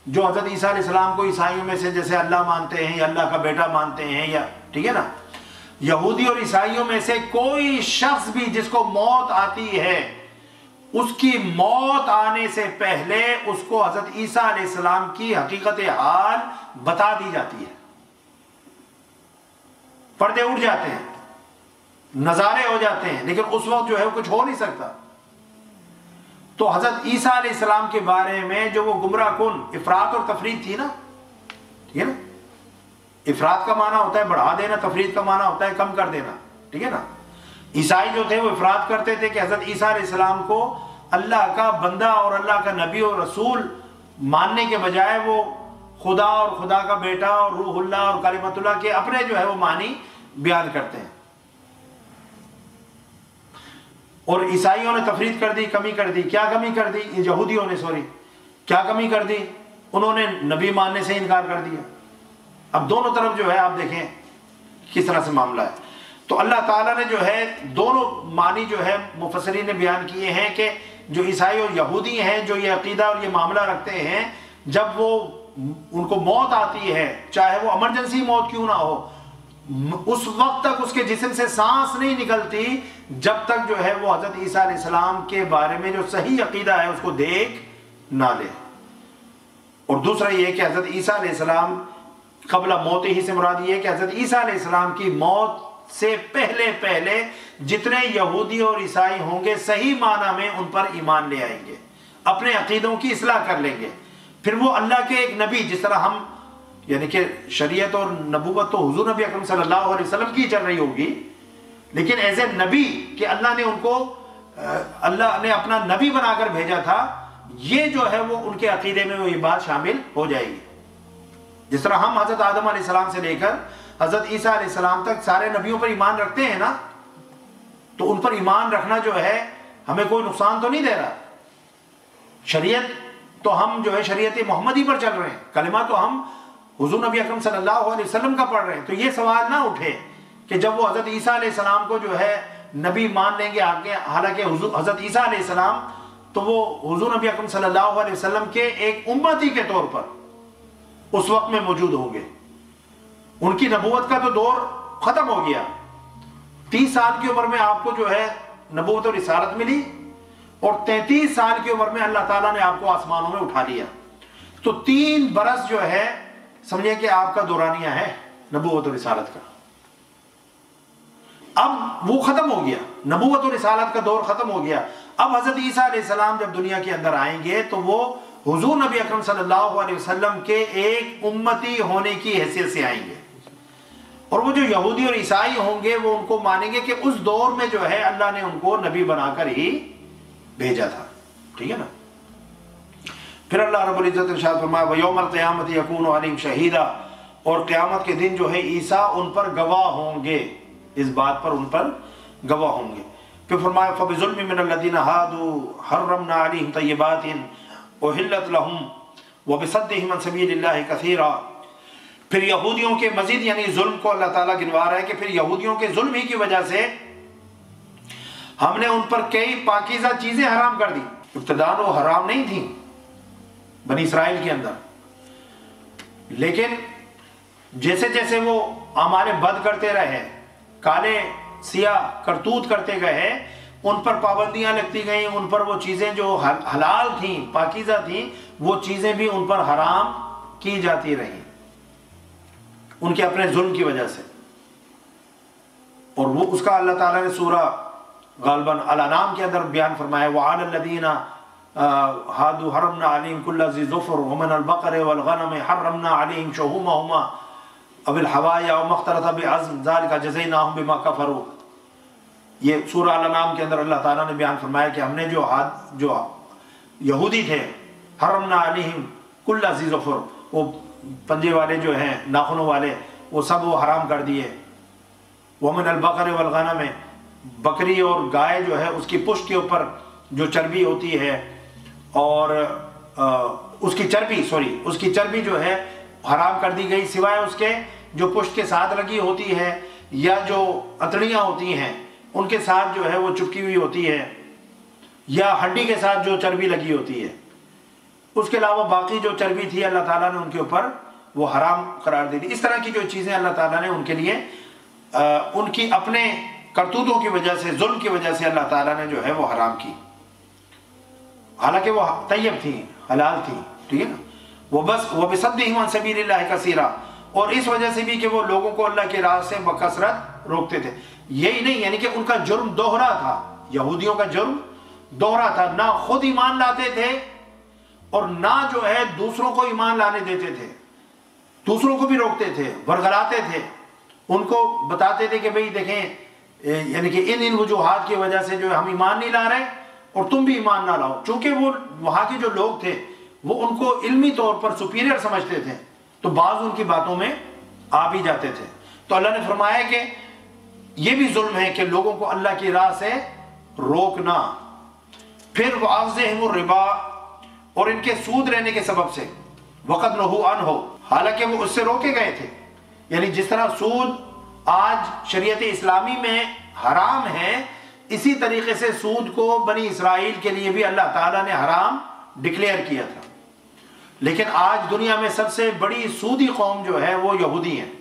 جو حضرت عیسیٰ علیہ السلام کو عیسائیوں میں سے جیسے اللہ مانتے ہیں یا اللہ کا بیٹا مانتے ہیں، یا ٹھیک ہے نا، یہودی اور عیسائیوں میں سے کوئی شخص بھی جس کو موت آتی ہے، اس کی موت آنے سے پہلے اس کو حضرت عیسیٰ علیہ السلام کی حقیقت حال بتا دی جاتی ہے. پردے اٹھ جاتے ہیں, نظارے ہو جاتے ہیں, لیکن اس وقت جو ہے کچھ ہو نہیں سکتا. تو حضرت عیسیٰ علیہ السلام کے بارے میں جو وہ گمراہ کن افراط اور تفرید تھی نا, ٹھیک ہے نا, افراط کا معنی ہوتا ہے بڑھا دینا, تفرید کا معنی ہوتا ہے کم کر دینا, ٹھیک ہے نا. عیسائی جو تھے وہ افراط کرتے تھے کہ حضرت عیسیٰ علیہ السلام کو اللہ کا بندہ اور اللہ کا نبی اور رسول ماننے کے بجائے وہ خدا اور خدا کا بیٹا اور روح اللہ اور کلمت اللہ کے اپنے جو ہے وہ معنی بیان کرتے ہیں. اور عیسائیوں نے تفرید کر دی, کمی کر دی. کیا کمی کر دی؟ یہودیوں نے کیا کمی کر دی؟ انہوں نے نبی ماننے سے انکار کر دیا. اب دونوں طرف جو ہے آپ دیکھیں کس طرح سے معاملہ ہے. تو اللہ تعالیٰ نے جو ہے دونوں معنی جو ہے مفسرین نے بیان کیے ہیں کہ جو عیسائی اور یہودی ہیں جو یہ عقیدہ اور یہ معاملہ رکھتے ہیں, جب وہ ان کو موت آتی ہے, چاہے وہ ایمرجنسی موت کیوں نہ ہو, اس وقت تک اس کے جسم سے سانس نہیں نکلتی جب تک جو ہے وہ حضرت عیسیٰ علیہ السلام کے بارے میں جو صحیح عقیدہ ہے اس کو دیکھ نہ لے. اور دوسرا یہ کہ حضرت عیسیٰ علیہ السلام قبل موت ہی سے مراد یہ ہے کہ حضرت عیسیٰ علیہ السلام کی موت سے پہلے جتنے یہودی اور عیسائی ہوں گے صحیح معنی میں ان پر ایمان لے آئیں گے, اپنے عقیدوں کی اصلاح کر لیں گے. پھر وہ اللہ کے ایک نبی, جس طرح ہم یعنی کہ شریعت اور نبوت تو حضور نبی اکرم صلی اللہ علیہ وسلم کی چل رہی ہوگی, لیکن ایز اے نبی کہ اللہ نے ان کو اللہ نے اپنا نبی بنا کر بھیجا تھا, یہ جو ہے وہ ان کے عقیدے میں وہ یہ بات شامل ہو جائے گی. جس طرح ہم حضرت آدم علیہ السلام سے لے کر حضرت عیسیٰ علیہ السلام تک سارے نبیوں پر ایمان رکھتے ہیں نا, تو ان پر ایمان رکھنا جو ہے ہمیں کوئی نقصان تو نہیں دے رہا. شریعت تو ہم جو ہے شریعت محمدی پر چل رہے ہیں, کلمہ تو ہم حضور نبی اکرم صلی اللہ علیہ وسلم کا پڑھ رہے ہیں. تو یہ سوال نہ اٹھے کہ جب وہ حضرت عیسیٰ علیہ السلام کو جو ہے نبی مان لیں گے آگے, حالانکہ حضرت عیسیٰ علیہ السلام تو وہ حضور نبی اکرم صلی اللہ علیہ وسلم کے ایک امتی کے طور پر اس وقت میں موجود ہوں گے. ان کی نبوت کا تو دور ختم ہو گیا. 30 سال کی عمر میں آپ کو جو ہے نبوت اور رسالت ملی, اور 33 سال کی عمر میں اللہ تعالیٰ نے آپ کو آسمانوں میں اٹھا لیا. تو 3 برس جو ہے سمجھے کہ آپ کا دورانیہ ہے نبوت اور رسالت کا. اب وہ ختم ہو گیا, نبوت اور رسالت کا دور ختم ہو گیا. اب حضرت عیسیٰ علیہ السلام جب دنیا کے اندر آئیں گے تو وہ حضور نبی اکرم صلی اللہ علیہ وسلم کے ایک امتی ہونے کی حیثیت سے آئیں گے. اور وہ جو یہودی اور عیسائی ہوں گے وہ ان کو مانیں گے کہ اس دور میں جو ہے اللہ نے ان کو نبی بنا کر ہی بھیجا تھا. ٹھیک ہے نا. پھر اللہ رب العزت ارشاد فرمایا وَيَوْمَ الْقِيَامَةِ يَكُونُ عَلَيْهِمْ شَهِيدًا, اور قیامت کے دن جو ہے عیسیٰ ان پر گواہ ہوں گے, اس بات پر ان پر گواہ ہوں گے. پھر فرمایا فَبِظُلْمٍ مِّنَ الَّذِينَ هَادُوا حَرَّمْنَا عَلَيْهِمْ طَيِّبَاتٍ أُحِلَّتْ لَهُمْ وَبِصَدِّهِمْ عَنْ سَبِيلِ اللَّهِ كَثِيرًا. پھر یہودیوں کے مزید یعنی ظلم کو اللہ تعالیٰ گنوا رہا ہے کہ پھر یہودیوں کے ظلم ہی کی وجہ سے ہم نے ان پر کئی پاکیزہ چیزیں حرام کر دی. ابتداء وہ حرام نہیں تھیں بنی اسرائیل کے اندر, لیکن جیسے جیسے وہ اعمال بد کرتے رہے, کالے سیاہ کرتوت کرتے گئے, ان پر پابندیاں لگتی گئیں, ان پر وہ چیزیں جو حلال تھیں پاکیزہ تھیں وہ چیزیں بھی ان پر حرام کی جاتی رہیں ان کے اپنے ظلم کی وجہ سے. اور وہ اس کا اللہ تعالیٰ نے سورہ غالباً الانعام کے اندر بیان فرمایا وَعَلَى الَّذِينَ هَادُوا حَرَّمْنَا عَلَيْهِمْ كُلَّ ذِي ظُفُرٍ وَمِنَ الْبَقَرِ وَالْغَنَمِ حَرَّمْنَا عَلَيْهِمْ شُحُومَهُمَا أَوِ الْحَوَايَا أَوْ مَا اخْتَلَطَ بِعَظْمٍ ذَلِكَ جَزَيْنَاهُمْ بِمَا كَفَرُوا. یہ سورہ الانعام کے اندر اللہ تعالیٰ نے بیان فرمایا کہ ہم نے جو یہودی تھے حرمنا علیہم کل ذی ظفر, وہ پنجے والے جو ہیں ناخنوں والے وہ سب وہ حرام کر دیے. ومن البقر والغنم, بکری اور گائے جو ہے اس کی پشت کے اوپر جو چربی ہوتی ہے اور اس کی چربی جو ہے حرام کر دی گئی, سوائے اس کے جو پشت کے ساتھ لگی ہوتی ہے یا جو اتڑیاں ہوتی ہیں ان کے ساتھ جو ہے وہ چپکی ہوئی ہوتی ہے, یا ہڈی کے ساتھ جو چربی لگی ہوتی ہے. اس کے علاوہ باقی جو چربی تھی اللہ تعالیٰ نے ان کے اوپر وہ حرام قرار دے دی. اس طرح کی جو چیزیں اللہ تعالیٰ نے ان کے لیے ان کی اپنے کرتوتوں کی وجہ سے ظلم کی وجہ سے اللہ تعالیٰ نے جو ہے وہ حرام کی. حالانکہ وہ طیب تھیں، حلال تھیں، ٹھیک ہے نا. وَبِصَدِّهِمْ عَنْ سَبِيلِ اللَّهِ كَثِيرًا، اور اس وجہ سے بھی کہ وہ لوگوں کو اللہ کے راہ سے بکثرت روکتے تھے. یہی نہیں، یعنی کہ ان کا جرم دوہرا تھا، یہودیوں کا جرم دوہرا تھا. نہ خود ایمان لاتے تھے اور نہ جو ہے دوسروں کو ایمان لانے دیتے تھے، دوسروں کو بھی روکتے تھے، ورگلاتے تھے، ان کو بتاتے تھے کہ بھئی دیکھیں یعنی کہ ان وجوہات کی وجہ سے جو ہم ایمان نہیں لا رہے اور تم بھی ایمان نہ لاؤ. چونکہ وہ وہاں کے جو لوگ تھے وہ ان کو علمی طور پر سپیریئر سمجھتے تھے، تو بعض ان کی باتوں میں آ بھی جاتے تھے. تو اللہ نے فرمایا کہ یہ بھی ظلم ہے کہ لوگوں کو اللہ کی راہ سے روکنا. پھر وَأَخْذِهِمُ الرِّبَا، اور ان کے سود رہنے کے سبب سے، وَقَدْ نُهُوا عَنْهُ، حالانکہ وہ اس سے روکے گئے تھے. یعنی جس طرح سود آج شریعت اسلامی میں حرام ہے، اسی طریقے سے سود کو بنی اسرائیل کے لیے بھی اللہ تعالیٰ نے حرام ڈکلیئر کیا تھا. لیکن آج دنیا میں سب سے بڑی سودی قوم جو ہے وہ یہودی ہیں،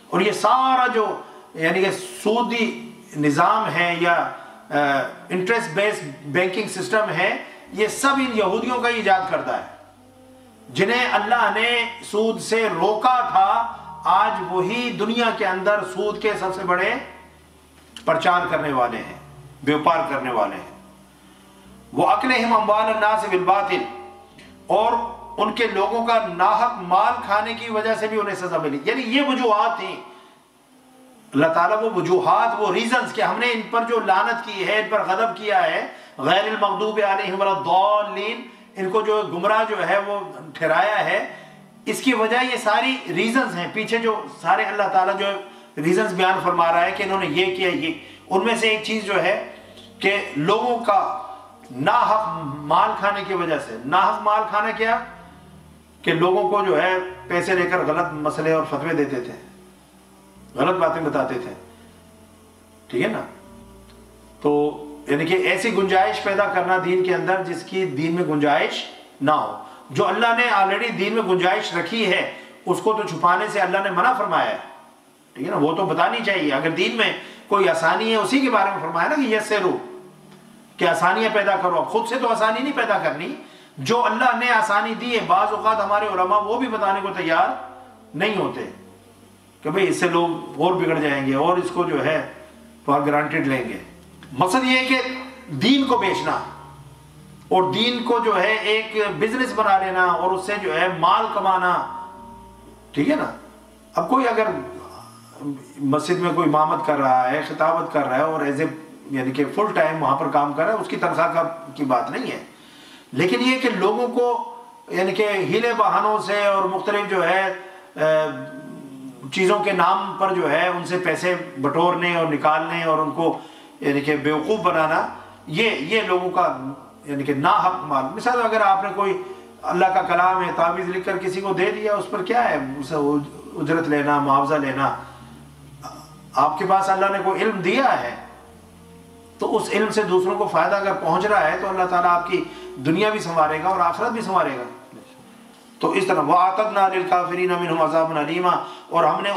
اور یہ سارا جو یعنی کہ سودی نظام ہے یا انٹرسٹ بیس بینکنگ سسٹم ہے، یہ سب ان یہودیوں کا ایجاد کرتا ہے. جنہیں اللہ نے سود سے روکا تھا، آج وہی دنیا کے اندر سود کے سب سے بڑے پرچار کرنے والے ہیں، بیوپار کرنے والے ہیں. وَأَكْلِهِمْ أَمْوَالَ النَّاسِ بِالْبَاطِلِ، اور ان کے لوگوں کا ناحق مال کھانے کی وجہ سے بھی انہیں سزا ملی. یعنی یہ وجوہات تھیں. اللہ تعالیٰ وہ وجوہات، وہ ریزنز کہ ہم نے ان پر جو لعنت کی ہے، ان پر غضب کیا ہے، غیر المغضوب علیہم ولا الضالین، ان کو جو گمراہ جو ہے وہ ٹھہرایا ہے، اس کی وجہ یہ ساری ریزنز ہیں. پیچھے جو سارے اللہ تعالیٰ جو ریزنز بیان فرما رہا ہے کہ انہوں نے یہ کیا، یہ ان میں سے ایک چیز جو ہے کہ لوگوں کا ناحق مال کھانے کی وجہ سے. ناحق مال کھانا کیا کہ لوگوں کو جو ہے پیسے لے کر غلط مسئلے اور فتوے دیتے تھے، غلط باتیں بتاتے تھے، ٹھیک ہے نا. تو یعنی کہ ایسی گنجائش پیدا کرنا دین کے اندر جس کی دین میں گنجائش نہ ہو. جو اللہ نے آلریڈی دین میں گنجائش رکھی ہے اس کو تو چھپانے سے اللہ نے منع فرمایا ہے، ٹھیک ہے نا. وہ تو بتانی چاہیے. اگر دین میں کوئی آسانی ہے اسی کے بارے میں فرمایا نا کہ یسرو، کہ آسانیاں پیدا کرو. اب خود سے تو آسانی نہیں پیدا کرنی، جو اللہ نے آسانی دی ہے. بعض اوقات ہمارے علماء وہ بھی بتانے کو تیار نہیں ہوتے کہ بھئی اس سے لوگ اور بگڑ جائیں گے اور اس کو جو ہے فار گرانٹیڈ لیں گے. مقصد یہ ہے کہ دین کو بیچنا اور دین کو جو ہے ایک بزنس بنا لینا اور اس سے جو ہے مال کمانا، ٹھیک ہے نا. اب کوئی اگر مسجد میں کوئی امامت کر رہا ہے، خطابت کر رہا ہے اور ایز اے یعنی کہ فل ٹائم وہاں پر کام کر رہا ہے، اس کی تنخواہ کی بات نہیں ہے. لیکن یہ کہ لوگوں کو یعنی کہ ہیلے بہانوں سے اور مختلف جو ہے چیزوں کے نام پر جو ہے ان سے پیسے بٹورنے اور نکالنے اور ان کو یعنی کہ بیوقوف بنانا، یہ لوگوں کا یعنی کہ ناحق مال. مثال اگر آپ نے کوئی اللہ کا کلام ہے تعویذ لکھ کر کسی کو دے دیا، اس پر کیا ہے اسے اجرت لینا، معاوضہ لینا. آپ کے پاس اللہ نے کوئی علم دیا ہے تو اس علم سے دوسروں کو فائدہ اگر پہنچ رہا ہے تو اللہ تعالیٰ آپ کی دنیا بھی سنوارے گا اور آخرت بھی سنوارے گا. تو اس طرح وَأَعْتَدْنَا لِلْكَافِرِينَ مِنْهُمْ عَذَابًا أَلِيمًا، اور ہم نے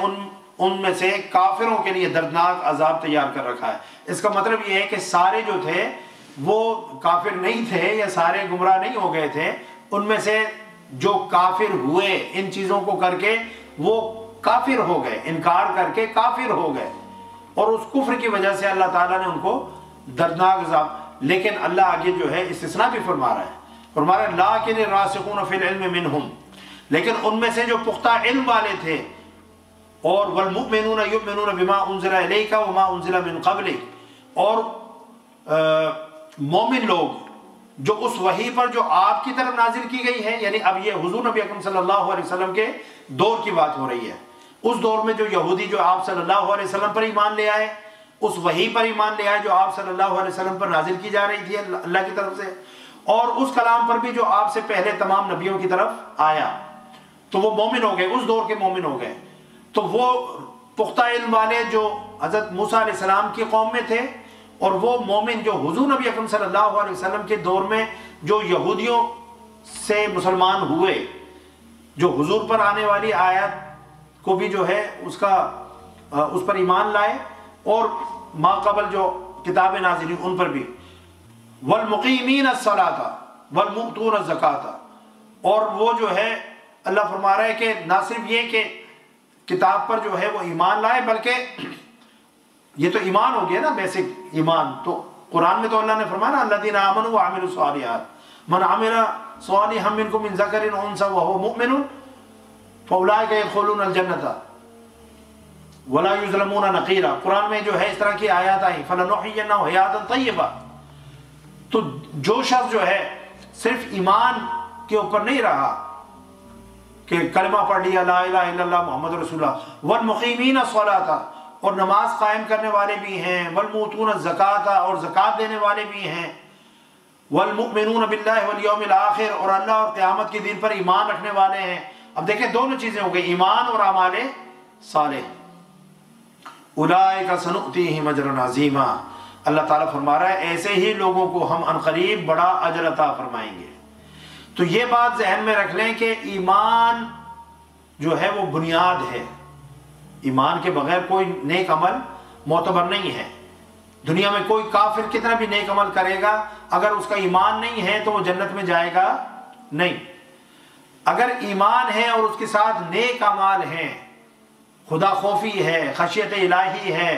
ان میں سے کافروں کے لیے دردناک عذاب تیار کر رکھا ہے. اس کا مطلب یہ ہے کہ سارے جو تھے وہ کافر نہیں تھے یا سارے گمراہ نہیں ہو گئے تھے. ان میں سے جو کافر ہوئے ان چیزوں کو کر کے وہ کافر ہو گئے، انکار کر کے کافر ہو گئے، اور اس کفر کی وجہ سے اللہ تعالیٰ نے ان کو دردناک عذاب. لیکن اللہ آگے جو ہے استثناء بھی فرما رہا ہے، فرما رہا ہے لَٰكِنِ الرَّاسِخُونَ فِي الْعِلْمِ مِنْهُمْ، لیکن ان میں سے جو پختہ علم والے تھے، اور وَالْمُؤْمِنُونَ يُؤْمِنُونَ بِمَا أُنزِلَ إِلَيْكَ وَمَا أُنزِلَ مِنْ قَبْلِكَ، اور مومن لوگ جو اس وحی پر جو آپ کی طرف نازل کی گئی ہے، یعنی اب یہ حضور نبی اکرم صلی اللہ علیہ وسلم کے دور کی بات ہو رہی ہے. اس دور میں جو یہودی جو آپ صلی اللہ علیہ وسلم پر ایمان لے آئے، اس وحی پر ایمان لے آئے جو آپ صلی اللہ علیہ وسلم پر نازل کی جا رہی تھی اللہ کی طرف سے، اور اس کلام پر بھی جو آپ سے پہلے تمام نبیوں کی طرف آیا، تو وہ مومن ہو گئے، اس دور کے مومن ہو گئے. تو وہ پختہ علم والے جو حضرت موسیٰ علیہ السلام کی قوم میں تھے، اور وہ مومن جو حضور نبی اکرم صلی اللہ علیہ وسلم کے دور میں جو یہودیوں سے مسلمان ہوئے، جو حضور پر آنے والی آیات کو بھی جو ہے اس پر ایمان لائے، اور ما قبل جو کتابیں نازل ہوئی ان پر بھی. والمقیمین الصلاۃ، والمؤتون الزکاۃ، اور وہ جو ہے اللہ فرما رہا ہے کہ نہ صرف یہ کہ کتاب پر جو ہے وہ ایمان لائے، بلکہ یہ تو ایمان ہو گیا نا بیسک ایمان، تو قرآن میں تو اللہ نے فرمایا نا الذین آمنوا وعملوا الصالحات من عمل صالحا منکم من ذکر او انثی وهو مؤمن فاولئک يدخلون الجنۃ ولا یظلمون نقیرا۔ قرآن میں جو ہے اس طرح کی آیات آئیں فلنحیینہ حیاتا طیبہ۔ تو جو شخص جو ہے صرف ایمان کے اوپر نہیں رہا کہ کلمہ پڑھ لیا لا الہ الا اللہ محمد رسول اللہ، والمقیمین الصلاۃ، اور نماز قائم کرنے والے بھی ہیں، والمؤتون الزکاۃ، اور زکوٰۃ دینے والے بھی ہیں، والمؤمنون باللہ والیوم الآخر، اور اللہ اور قیامت کے دن پر ایمان رکھنے والے ہیں۔ اب دیکھیں دونوں چیزیں ہو گئی، ایمان اور اعمال صالح۔ اولئک سنؤتیہم اجرا عظیما، اللہ تعالیٰ فرما رہا ہے ایسے ہی لوگوں کو ہم عنقریب بڑا اجر عطا فرمائیں گے۔ تو یہ بات ذہن میں رکھ لیں کہ ایمان جو ہے وہ بنیاد ہے، ایمان کے بغیر کوئی نیک عمل معتبر نہیں ہے۔ دنیا میں کوئی کافر کتنا بھی نیک عمل کرے گا، اگر اس کا ایمان نہیں ہے تو وہ جنت میں جائے گا نہیں۔ اگر ایمان ہے اور اس کے ساتھ نیک اعمال ہیں، خدا خوفی ہے، خشیت الہی ہے،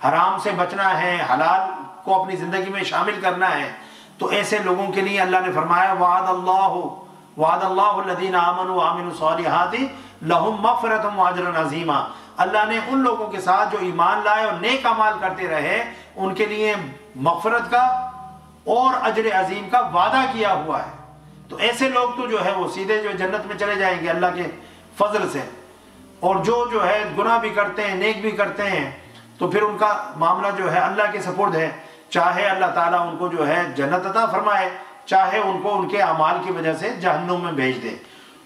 حرام سے بچنا ہے، حلال کو اپنی زندگی میں شامل کرنا ہے، تو ایسے لوگوں کے لیے اللہ نے فرمایا وعد اللہ الذین آمنوا وعملوا الصالحات لہم مغفرۃ واجر عظیما۔ اللہ نے ان لوگوں کے ساتھ جو ایمان لائے اور نیک اعمال کرتے رہے ان کے لیے مغفرت کا اور اجر عظیم کا وعدہ کیا ہوا ہے۔ تو ایسے لوگ تو جو ہے وہ سیدھے جو جنت میں چلے جائیں گے اللہ کے فضل سے، اور جو ہے گناہ بھی کرتے ہیں نیک بھی کرتے ہیں تو پھر ان کا معاملہ جو ہے اللہ کے سپرد ہے، چاہے اللہ تعالیٰ ان کو جو ہے جنت عطا فرمائے، چاہے ان کو ان کے اعمال کی وجہ سے جہنم میں بھیج دے۔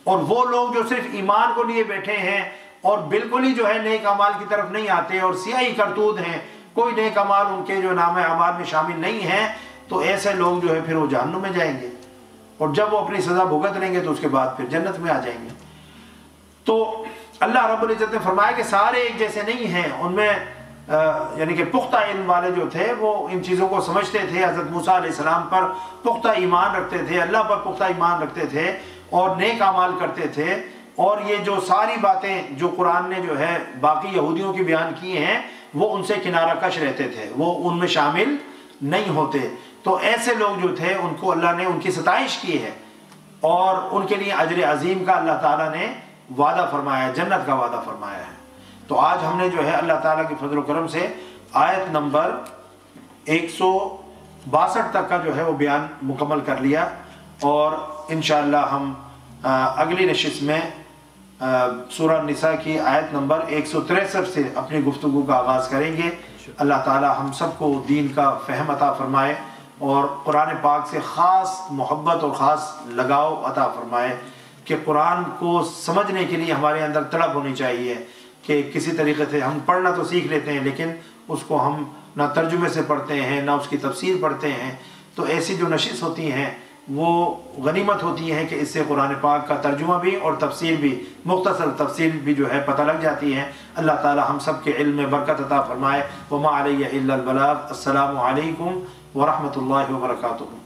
اور وہ لوگ جو صرف ایمان کو لیے بیٹھے ہیں اور بالکل ہی جو ہے نیک اعمال کی طرف نہیں آتے اور سیاہی کرتوت ہیں، کوئی نیک اعمال ان کے جو نام اعمال میں شامل نہیں ہیں، تو ایسے لوگ جو ہے پھر وہ جہنم میں جائیں گے، اور جب وہ اپنی سزا بھگت لیں گے تو اس کے بعد پھر جنت میں آ جائیں گے۔ تو اللہ رب العزت نے فرمایا کہ سارے ایک جیسے نہیں ہیں، ان میں یعنی کہ پختہ علم والے جو تھے وہ ان چیزوں کو سمجھتے تھے، حضرت موسیٰ علیہ السلام پر پختہ ایمان رکھتے تھے، اللہ پر پختہ ایمان رکھتے تھے اور نیک اعمال کرتے تھے، اور یہ جو ساری باتیں جو قرآن نے جو ہے باقی یہودیوں کی بیان کی ہیں وہ ان سے کنارہ کش رہتے تھے، وہ ان میں شامل نہیں ہوتے۔ تو ایسے لوگ جو تھے ان کو اللہ نے ان کی ستائش کی ہے اور ان کے لیے اجر عظیم کا اللہ تعالیٰ نے وعدہ فرمایا ہے، جنت کا وعدہ فرمایا ہے۔ تو آج ہم نے جو ہے اللہ تعالیٰ کے فضل و کرم سے آیت نمبر 162 تک کا جو ہے وہ بیان مکمل کر لیا، اور انشاءاللہ ہم اگلی نشست میں سورہ نساء کی آیت نمبر 163 سے اپنی گفتگو کا آغاز کریں گے۔ اللہ تعالیٰ ہم سب کو دین کا فہم عطا فرمائے اور قرآن پاک سے خاص محبت اور خاص لگاؤ عطا فرمائے، کہ قرآن کو سمجھنے کے لیے ہمارے اندر طلب ہونی چاہیے کہ کسی طریقے سے ہم پڑھنا تو سیکھ لیتے ہیں لیکن اس کو ہم نہ ترجمے سے پڑھتے ہیں نہ اس کی تفسیر پڑھتے ہیں۔ تو ایسی جو نشست ہوتی ہیں وہ غنیمت ہوتی ہیں کہ اس سے قرآن پاک کا ترجمہ بھی اور تفسیر بھی، مختصر تفسیر بھی جو ہے پتہ لگ جاتی ہیں۔ اللہ تعالی ہم سب کے علم میں برکت عطا فرمائے۔ وما علیہ الا البلاغ۔ السلام علیکم ورحمۃ اللہ وبرکاتہ۔